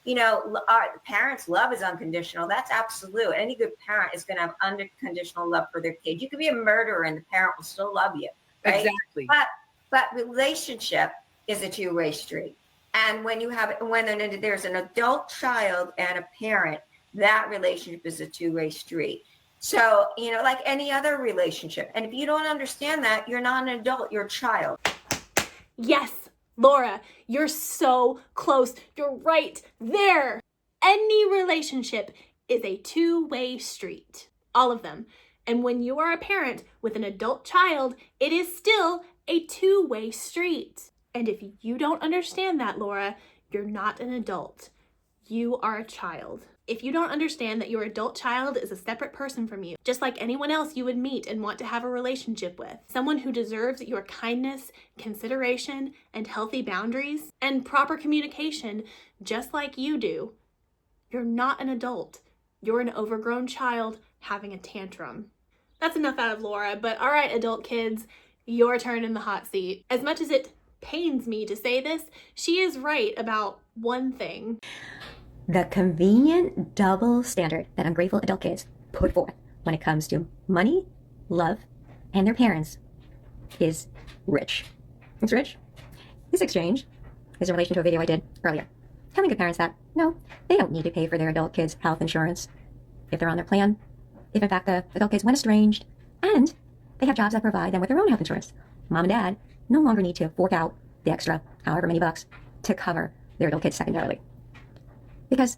You know, our parents' love is unconditional. That's absolute. Any good parent is going to have unconditional love for their kid. You could be a murderer and the parent will still love you, right? Exactly. But relationship is a two-way street. And when there's an adult child and a parent, that relationship is a two-way street. So, you know, like any other relationship. And if you don't understand that, you're not an adult, you're a child. Yes, Laura, you're so close. You're right there. Any relationship is a two-way street. All of them. And when you are a parent with an adult child, it is still a two-way street. And if you don't understand that, Laura, you're not an adult. You are a child. If you don't understand that your adult child is a separate person from you, just like anyone else you would meet and want to have a relationship with, someone who deserves your kindness, consideration, and healthy boundaries, and proper communication, just like you do, you're not an adult. You're an overgrown child having a tantrum. That's enough out of Laura, but all right, adult kids, your turn in the hot seat. As much as it pains me to say this, she is right about one thing. The convenient double standard that ungrateful adult kids put forth when it comes to money, love, and their parents is rich. It's rich. This exchange is in relation to a video I did earlier, telling good parents that, no, they don't need to pay for their adult kids' health insurance if they're on their plan, if in fact the adult kids went estranged, and they have jobs that provide them with their own health insurance. Mom and dad no longer need to fork out the extra, however many bucks, to cover their adult kids secondarily. Because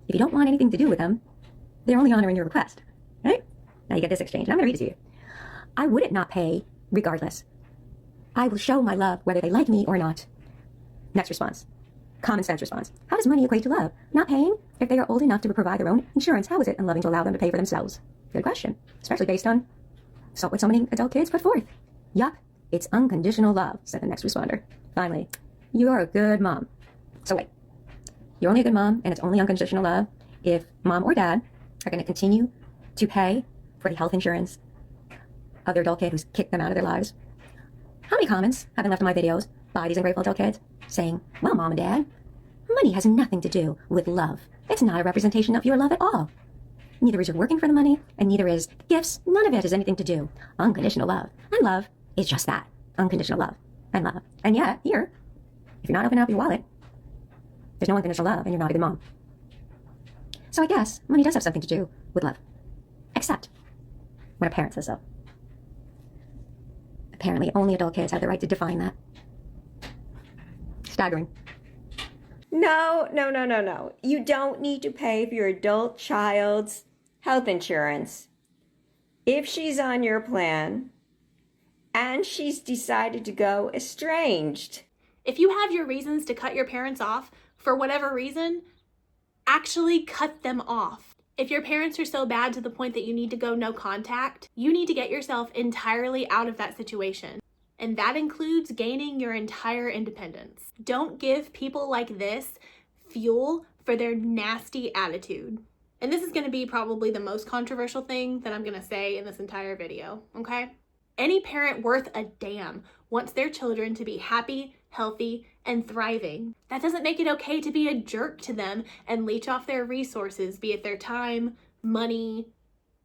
if you don't want anything to do with them, they're only honoring your request, right? Now you get this exchange, and I'm going to read it to you. I wouldn't not pay regardless. I will show my love whether they like me or not. Next response. Common sense response. How does money equate to love? Not paying? If they are old enough to provide their own insurance, how is it unloving to allow them to pay for themselves? Good question. Especially based on what so many adult kids put forth. Yup, it's unconditional love, said the next responder. Finally, you are a good mom. So wait. You're only a good mom, and it's only unconditional love if mom or dad are going to continue to pay for the health insurance of their adult kid who's kicked them out of their lives. How many comments have been left in my videos by these ungrateful adult kids saying, well, mom and dad, money has nothing to do with love. It's not a representation of your love at all. Neither is your working for the money, and neither is gifts. None of it has anything to do. Unconditional love. And love is just that. Unconditional love and love. And yet, here, if you're not opening up your wallet, there's no unconditional love, and you're not a good mom. So I guess money does have something to do with love. Except when a parent says so. Apparently, only adult kids have the right to define that. Staggering. No. You don't need to pay for your adult child's health insurance. If she's on your plan and she's decided to go estranged. If you have your reasons to cut your parents off, for whatever reason, actually cut them off. If your parents are so bad to the point that you need to go no contact, you need to get yourself entirely out of that situation. And that includes gaining your entire independence. Don't give people like this fuel for their nasty attitude. And this is going to be probably the most controversial thing that I'm going to say in this entire video, okay? Any parent worth a damn wants their children to be happy, healthy, and thriving. That doesn't make it okay to be a jerk to them and leech off their resources, be it their time, money,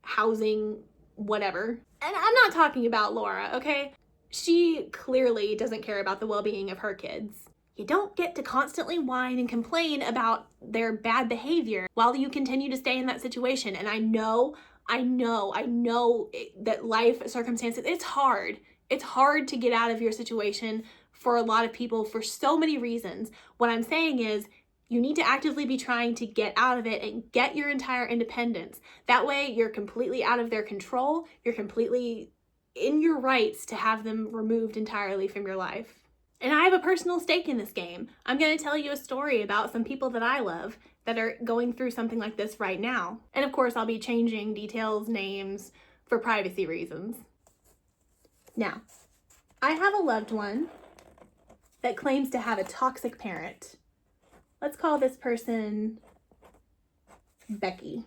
housing, whatever. And I'm not talking about Laura, okay? She clearly doesn't care about the well-being of her kids. You don't get to constantly whine and complain about their bad behavior while you continue to stay in that situation. And I know that life circumstances, it's hard. It's hard to get out of your situation for a lot of people for so many reasons. What I'm saying is you need to actively be trying to get out of it and get your entire independence. That way you're completely out of their control. You're completely in your rights to have them removed entirely from your life. And I have a personal stake in this game. I'm going to tell you a story about some people that I love that are going through something like this right now. And of course, I'll be changing details, names for privacy reasons. Now, I have a loved one that claims to have a toxic parent. Let's call this person Becky.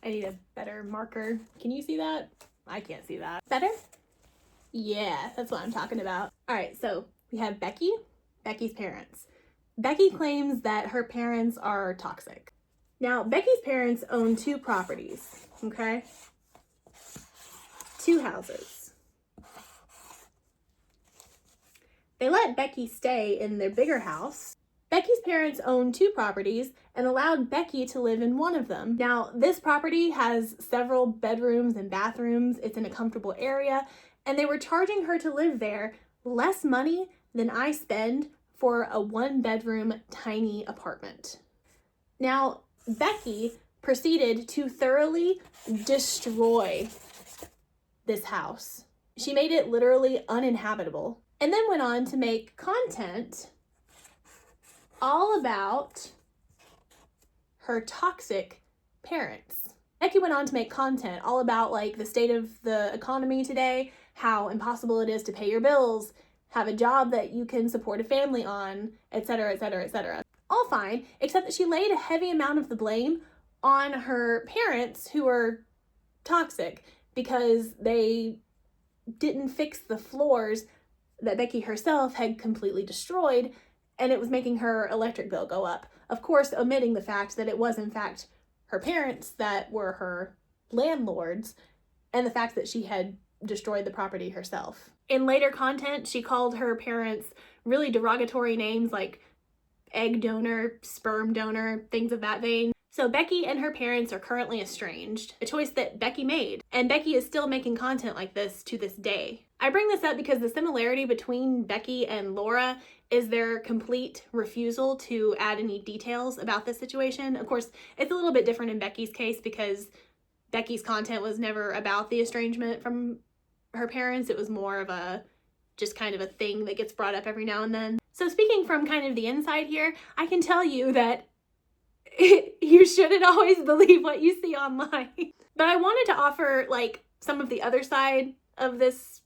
I need a better marker. Can you see that? I can't see that. Better? Yeah, that's what I'm talking about. All right, so we have Becky. Becky's parents. Becky claims that her parents are toxic. Now, Becky's parents own 2 properties, okay? 2 houses. They let Becky stay in their bigger house. Becky's parents own 2 properties and allowed Becky to live in one of them. Now, this property has several bedrooms and bathrooms. It's in a comfortable area, and they were charging her to live there less money than I spend for a 1-bedroom tiny apartment. Now, Becky proceeded to thoroughly destroy this house. She made it literally uninhabitable, and then went on to make content all about her toxic parents. Becky went on to make content all about like the state of the economy today, how impossible it is to pay your bills, have a job that you can support a family on, etc., etc., etc. All fine, except that she laid a heavy amount of the blame on her parents, who were toxic because they didn't fix the floors that Becky herself had completely destroyed, and it was making her electric bill go up. Of course, omitting the fact that it was in fact her parents that were her landlords, and the fact that she had destroyed the property herself. In later content, she called her parents really derogatory names like egg donor, sperm donor, things of that vein. So Becky and her parents are currently estranged, a choice that Becky made, and Becky is still making content like this to this day. I bring this up because the similarity between Becky and Laura is their complete refusal to add any details about this situation. Of course, it's a little bit different in Becky's case because Becky's content was never about the estrangement from her parents. It was more of a just kind of a thing that gets brought up every now and then. So speaking from kind of the inside here, I can tell you that you shouldn't always believe what you see online. But I wanted to offer like some of the other side of this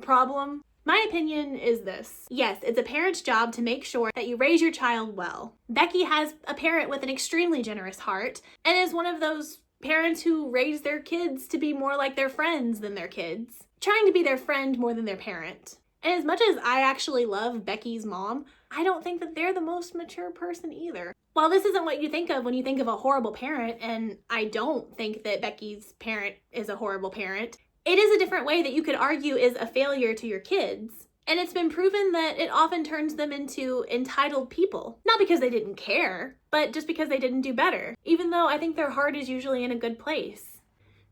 problem. My opinion is this. Yes, it's a parent's job to make sure that you raise your child well. Becky has a parent with an extremely generous heart and is one of those parents who raise their kids to be more like their friends than their kids, trying to be their friend more than their parent. And as much as I actually love Becky's mom, I don't think that they're the most mature person either. While this isn't what you think of when you think of a horrible parent, and I don't think that Becky's parent is a horrible parent, it is a different way that you could argue is a failure to your kids. And it's been proven that it often turns them into entitled people. Not because they didn't care, but just because they didn't do better, even though I think their heart is usually in a good place.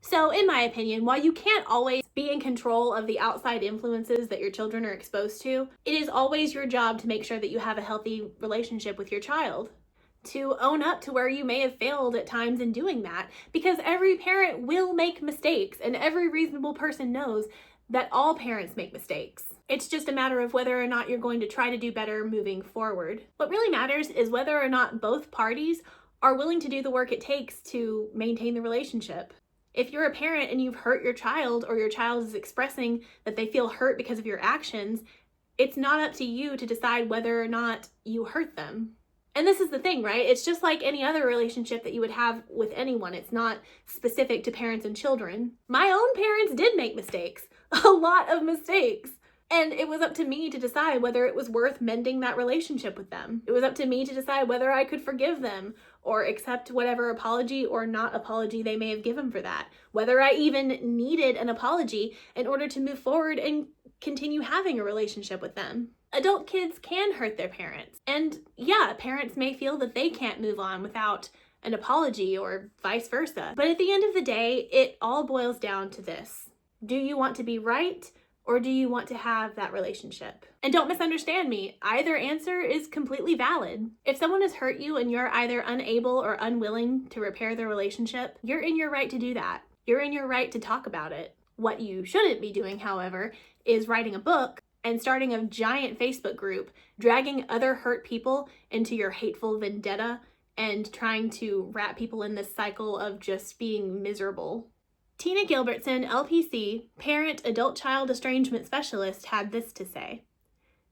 So in my opinion, while you can't always be in control of the outside influences that your children are exposed to, it is always your job to make sure that you have a healthy relationship with your child. To own up to where you may have failed at times in doing that, because every parent will make mistakes, and every reasonable person knows that all parents make mistakes. It's just a matter of whether or not you're going to try to do better moving forward. What really matters is whether or not both parties are willing to do the work it takes to maintain the relationship. If you're a parent and you've hurt your child, or your child is expressing that they feel hurt because of your actions, it's not up to you to decide whether or not you hurt them. And this is the thing, right? It's just like any other relationship that you would have with anyone. It's not specific to parents and children. My own parents did make mistakes, a lot of mistakes. And it was up to me to decide whether it was worth mending that relationship with them. It was up to me to decide whether I could forgive them or accept whatever apology or not apology they may have given for that. Whether I even needed an apology in order to move forward and continue having a relationship with them. Adult kids can hurt their parents. And yeah, parents may feel that they can't move on without an apology or vice versa. But at the end of the day, it all boils down to this. Do you want to be right? Or do you want to have that relationship? And don't misunderstand me, either answer is completely valid. If someone has hurt you and you're either unable or unwilling to repair the relationship, you're in your right to do that. You're in your right to talk about it. What you shouldn't be doing, however, is writing a book and starting a giant Facebook group, dragging other hurt people into your hateful vendetta and trying to wrap people in this cycle of just being miserable. Tina Gilbertson, LPC, parent adult-child estrangement specialist, had this to say.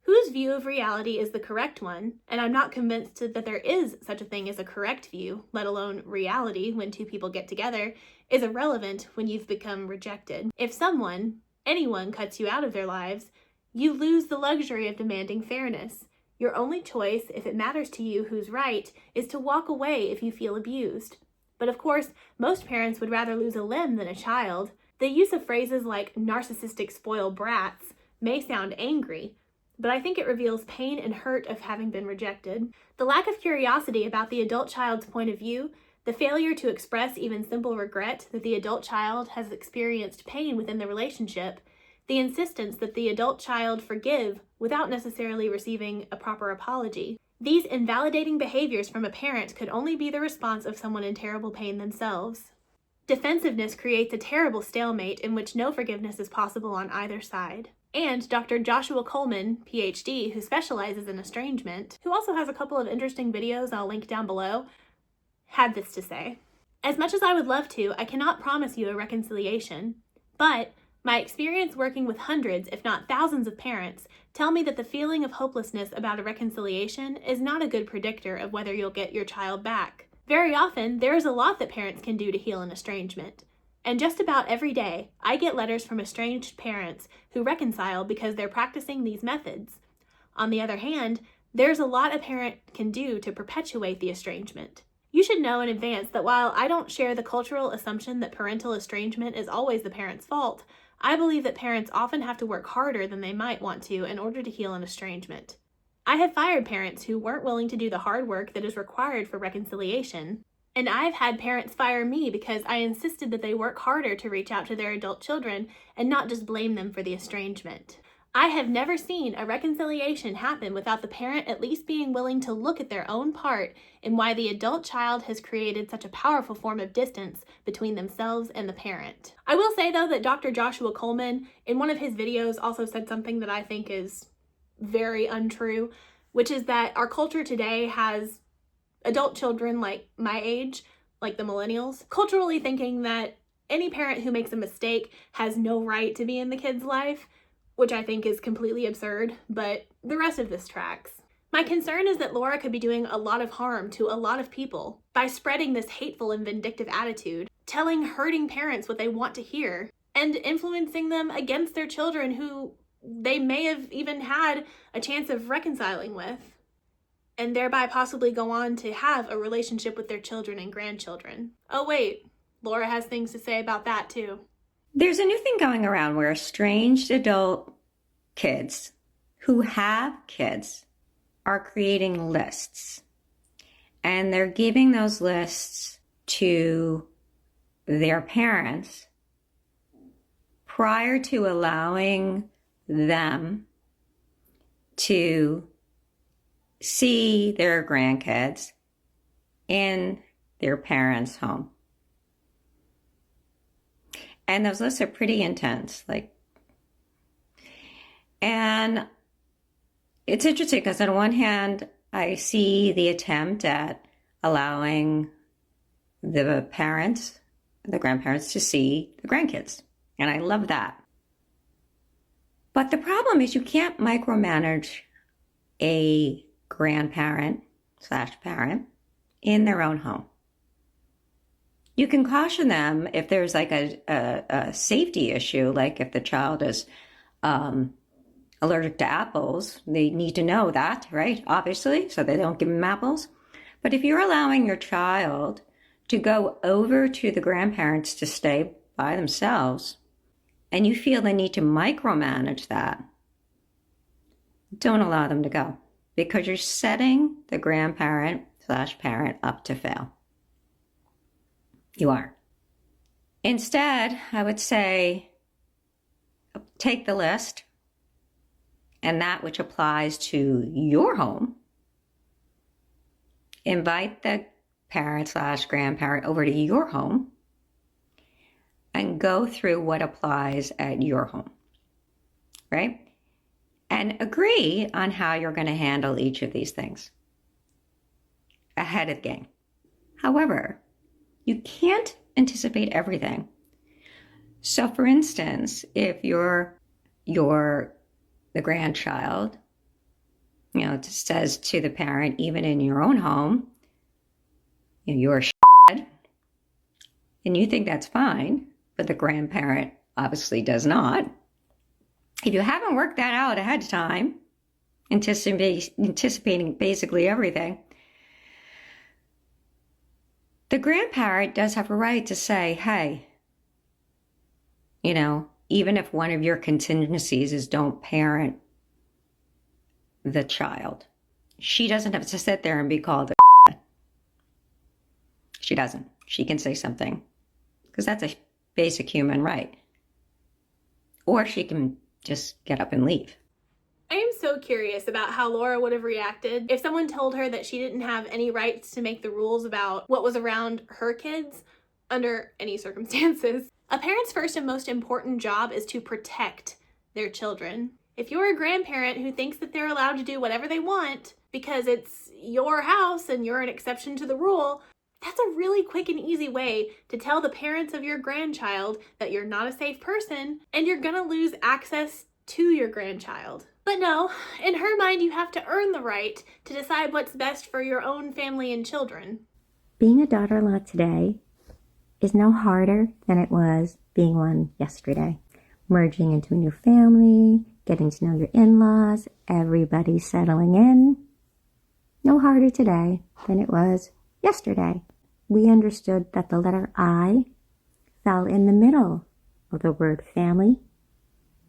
Whose view of reality is the correct one, and I'm not convinced that there is such a thing as a correct view, let alone reality when two people get together, is irrelevant when you've become rejected. If someone, anyone, cuts you out of their lives, you lose the luxury of demanding fairness. Your only choice, if it matters to you who's right, is to walk away if you feel abused. But of course, most parents would rather lose a limb than a child. The use of phrases like narcissistic spoiled brats may sound angry, but I think it reveals pain and hurt of having been rejected. The lack of curiosity about the adult child's point of view, the failure to express even simple regret that the adult child has experienced pain within the relationship, the insistence that the adult child forgive without necessarily receiving a proper apology. These invalidating behaviors from a parent could only be the response of someone in terrible pain themselves. Defensiveness creates a terrible stalemate in which no forgiveness is possible on either side. And Dr. Joshua Coleman, PhD, who specializes in estrangement, who also has a couple of interesting videos I'll link down below, had this to say. As much as I would love to, I cannot promise you a reconciliation, but my experience working with hundreds, if not thousands of parents, tell me that the feeling of hopelessness about a reconciliation is not a good predictor of whether you'll get your child back. Very often, there is a lot that parents can do to heal an estrangement. And just about every day, I get letters from estranged parents who reconcile because they're practicing these methods. On the other hand, there's a lot a parent can do to perpetuate the estrangement. You should know in advance that while I don't share the cultural assumption that parental estrangement is always the parent's fault, I believe that parents often have to work harder than they might want to in order to heal an estrangement. I have fired parents who weren't willing to do the hard work that is required for reconciliation, and I've had parents fire me because I insisted that they work harder to reach out to their adult children and not just blame them for the estrangement. I have never seen a reconciliation happen without the parent at least being willing to look at their own part in why the adult child has created such a powerful form of distance between themselves and the parent. I will say, though, that Dr. Joshua Coleman, in one of his videos, also said something that I think is very untrue, which is that our culture today has adult children like my age, like the millennials, culturally thinking that any parent who makes a mistake has no right to be in the kid's life, which I think is completely absurd, but the rest of this tracks. My concern is that Laura could be doing a lot of harm to a lot of people by spreading this hateful and vindictive attitude, telling hurting parents what they want to hear, and influencing them against their children who they may have even had a chance of reconciling with, and thereby possibly go on to have a relationship with their children and grandchildren. Oh wait, Laura has things to say about that too. There's a new thing going around where estranged adult kids who have kids are creating lists. And they're giving those lists to their parents prior to allowing them to see their grandkids in their parents' home. And those lists are pretty intense. And it's interesting because on one hand, I see the attempt at allowing the parents, the grandparents, to see the grandkids. And I love that. But the problem is you can't micromanage a grandparent/parent in their own home. You can caution them if there's like a safety issue, like if the child is allergic to apples, they need to know that, right? Obviously, so they don't give them apples. But if you're allowing your child to go over to the grandparents to stay by themselves, and you feel the need to micromanage that, don't allow them to go, because you're setting the grandparent/parent up to fail. You are. Instead, I would say, take the list and that which applies to your home. Invite the parent/grandparent over to your home and go through what applies at your home, right? And agree on how you're going to handle each of these things ahead of the game. However, you can't anticipate everything. So for instance, if you're the grandchild, it says to the parent, even in your own home, you're shit, and you think that's fine, but the grandparent obviously does not. If you haven't worked that out ahead of time, anticipating basically everything. The grandparent does have a right to say, hey, even if one of your contingencies is don't parent the child, she doesn't have to sit there and be called a She doesn't. She can say something because that's a basic human right. Or she can just get up and leave. I am so curious about how Laura would have reacted if someone told her that she didn't have any rights to make the rules about what was around her kids under any circumstances. A parent's first and most important job is to protect their children. If you're a grandparent who thinks that they're allowed to do whatever they want because it's your house and you're an exception to the rule, that's a really quick and easy way to tell the parents of your grandchild that you're not a safe person and you're gonna lose access to your grandchild. But no, in her mind, you have to earn the right to decide what's best for your own family and children. Being a daughter-in-law today is no harder than it was being one yesterday. Merging into a new family, getting to know your in-laws, everybody settling in. No harder today than it was yesterday. We understood that the letter I fell in the middle of the word family,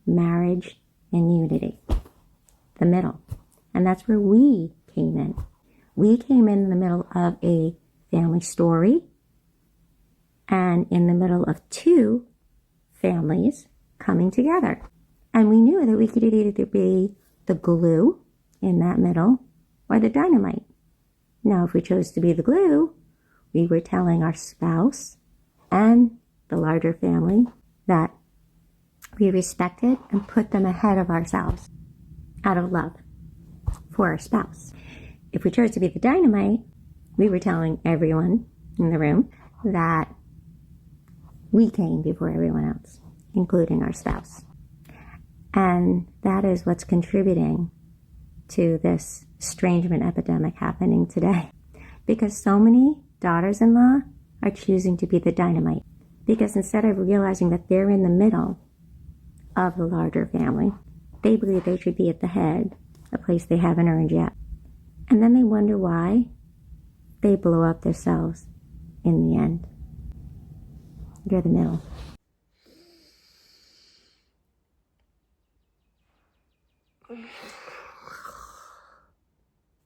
marriage, and unity. The middle. And that's where we came in. We came in the middle of a family story and in the middle of two families coming together. And we knew that we could either be the glue in that middle or the dynamite. Now, if we chose to be the glue, we were telling our spouse and the larger family that we respected and put them ahead of ourselves out of love for our spouse. If we chose to be the dynamite, we were telling everyone in the room that we came before everyone else, including our spouse. And that is what's contributing to this estrangement epidemic happening today. Because so many daughters-in-law are choosing to be the dynamite. Because instead of realizing that they're in the middle of the larger family, they believe they should be at the head, a place they haven't earned yet. And then they wonder why they blow up themselves in the end. You're the middle.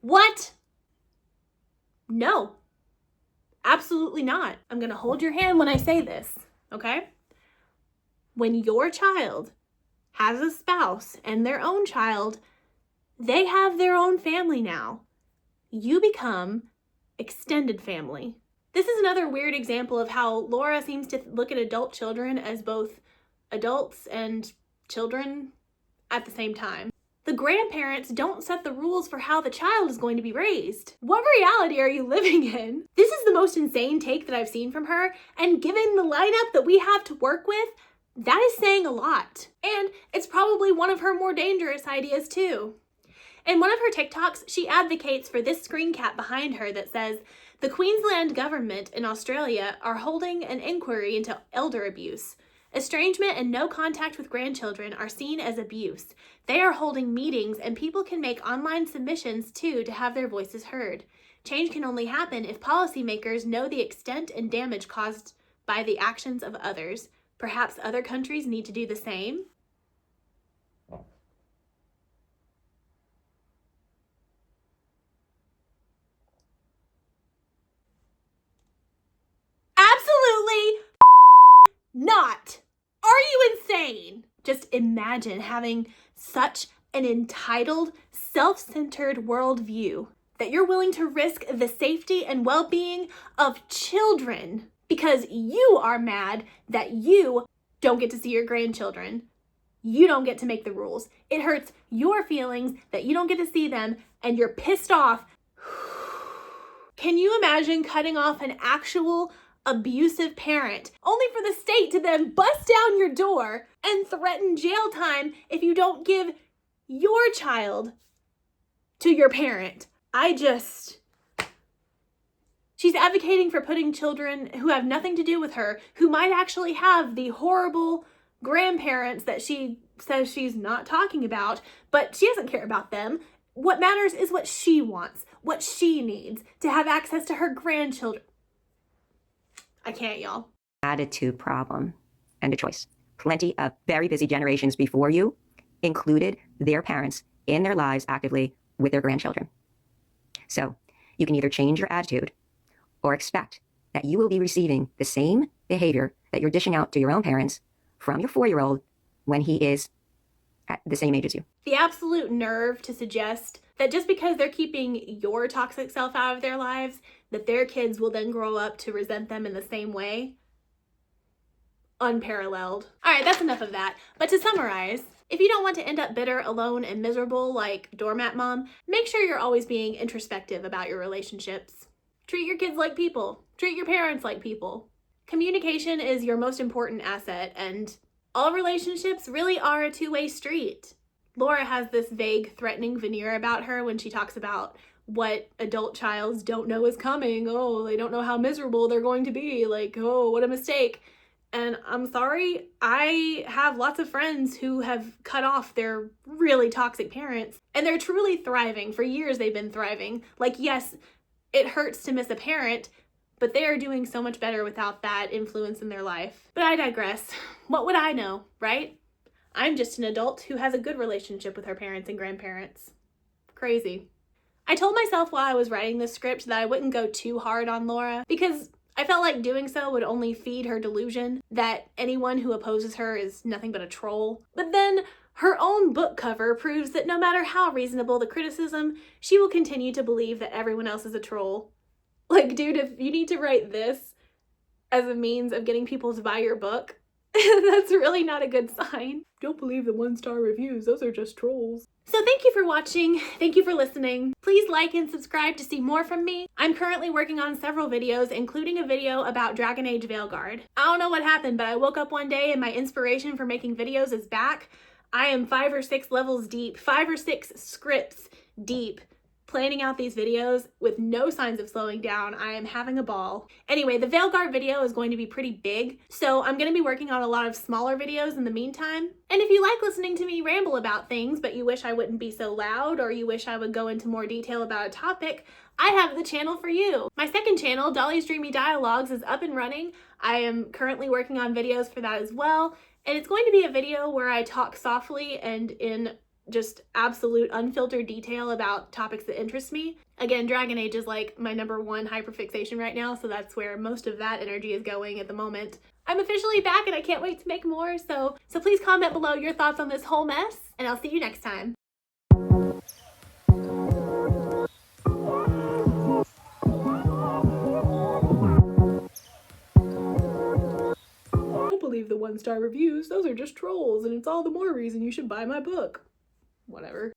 What? No. Absolutely not. I'm going to hold your hand when I say this, okay? When your child has a spouse and their own child, they have their own family now. You become extended family. This is another weird example of how Laura seems to look at adult children as both adults and children at the same time. The grandparents don't set the rules for how the child is going to be raised. What reality are you living in? This is the most insane take that I've seen from her, and given the lineup that we have to work with, that is saying a lot. And it's probably one of her more dangerous ideas too. In one of her TikToks, she advocates for this screen cap behind her that says, "The Queensland government in Australia are holding an inquiry into elder abuse. Estrangement and no contact with grandchildren are seen as abuse. They are holding meetings and people can make online submissions too to have their voices heard. Change can only happen if policymakers know the extent and damage caused by the actions of others. Perhaps other countries need to do the same." Absolutely not. Are you insane? Just imagine having such an entitled, self-centered worldview that you're willing to risk the safety and well-being of children because you are mad that you don't get to see your grandchildren. You don't get to make the rules. It hurts your feelings that you don't get to see them and you're pissed off. Can you imagine cutting off an actual abusive parent only for the state to then bust down your door and threaten jail time if you don't give your child to your parent? She's advocating for putting children who have nothing to do with her, who might actually have the horrible grandparents that she says she's not talking about, but she doesn't care about them. What matters is what she wants, what she needs to have access to her grandchildren. I can't, y'all. Attitude problem and a choice. Plenty of very busy generations before you included their parents in their lives actively with their grandchildren. So you can either change your attitude or expect that you will be receiving the same behavior that you're dishing out to your own parents from your 4-year-old when he is at the same age as you. The absolute nerve to suggest that just because they're keeping your toxic self out of their lives, that their kids will then grow up to resent them in the same way. Unparalleled. All right, that's enough of that. But to summarize, if you don't want to end up bitter, alone, and miserable like Doormat Mom, make sure you're always being introspective about your relationships. Treat your kids like people. Treat your parents like people. Communication is your most important asset, and all relationships really are a two-way street. Laura has this vague, threatening veneer about her when she talks about what adult childs don't know is coming. Oh, they don't know how miserable they're going to be. Like, oh, what a mistake. And I'm sorry, I have lots of friends who have cut off their really toxic parents, and they're truly thriving. For years, they've been thriving. Like, yes, it hurts to miss a parent, but they are doing so much better without that influence in their life. But I digress. What would I know, right? I'm just an adult who has a good relationship with her parents and grandparents. Crazy. I told myself while I was writing this script that I wouldn't go too hard on Laura because I felt like doing so would only feed her delusion that anyone who opposes her is nothing but a troll. But then her own book cover proves that no matter how reasonable the criticism, she will continue to believe that everyone else is a troll. Like, dude, if you need to write this as a means of getting people to buy your book, that's really not a good sign. Don't believe the 1-star reviews, those are just trolls. So thank you for watching, thank you for listening. Please like and subscribe to see more from me. I'm currently working on several videos, including a video about Dragon Age Veilguard. I don't know what happened, but I woke up one day and my inspiration for making videos is back. I am 5 or 6 levels deep, 5 or 6 scripts deep, planning out these videos with no signs of slowing down. I am having a ball. Anyway, the Veilguard video is going to be pretty big, so I'm going to be working on a lot of smaller videos in the meantime. And if you like listening to me ramble about things, but you wish I wouldn't be so loud, or you wish I would go into more detail about a topic, I have the channel for you. My second channel, Dolly's Dreamy Dialogues, is up and running. I am currently working on videos for that as well, and it's going to be a video where I talk softly and in just absolute unfiltered detail about topics that interest me. Again, Dragon Age is like my #1 hyperfixation right now, so that's where most of that energy is going at the moment. I'm officially back and I can't wait to make more, so please comment below your thoughts on this whole mess, and I'll see you next time. Don't believe the 1-star reviews, those are just trolls, and it's all the more reason you should buy my book. Whatever.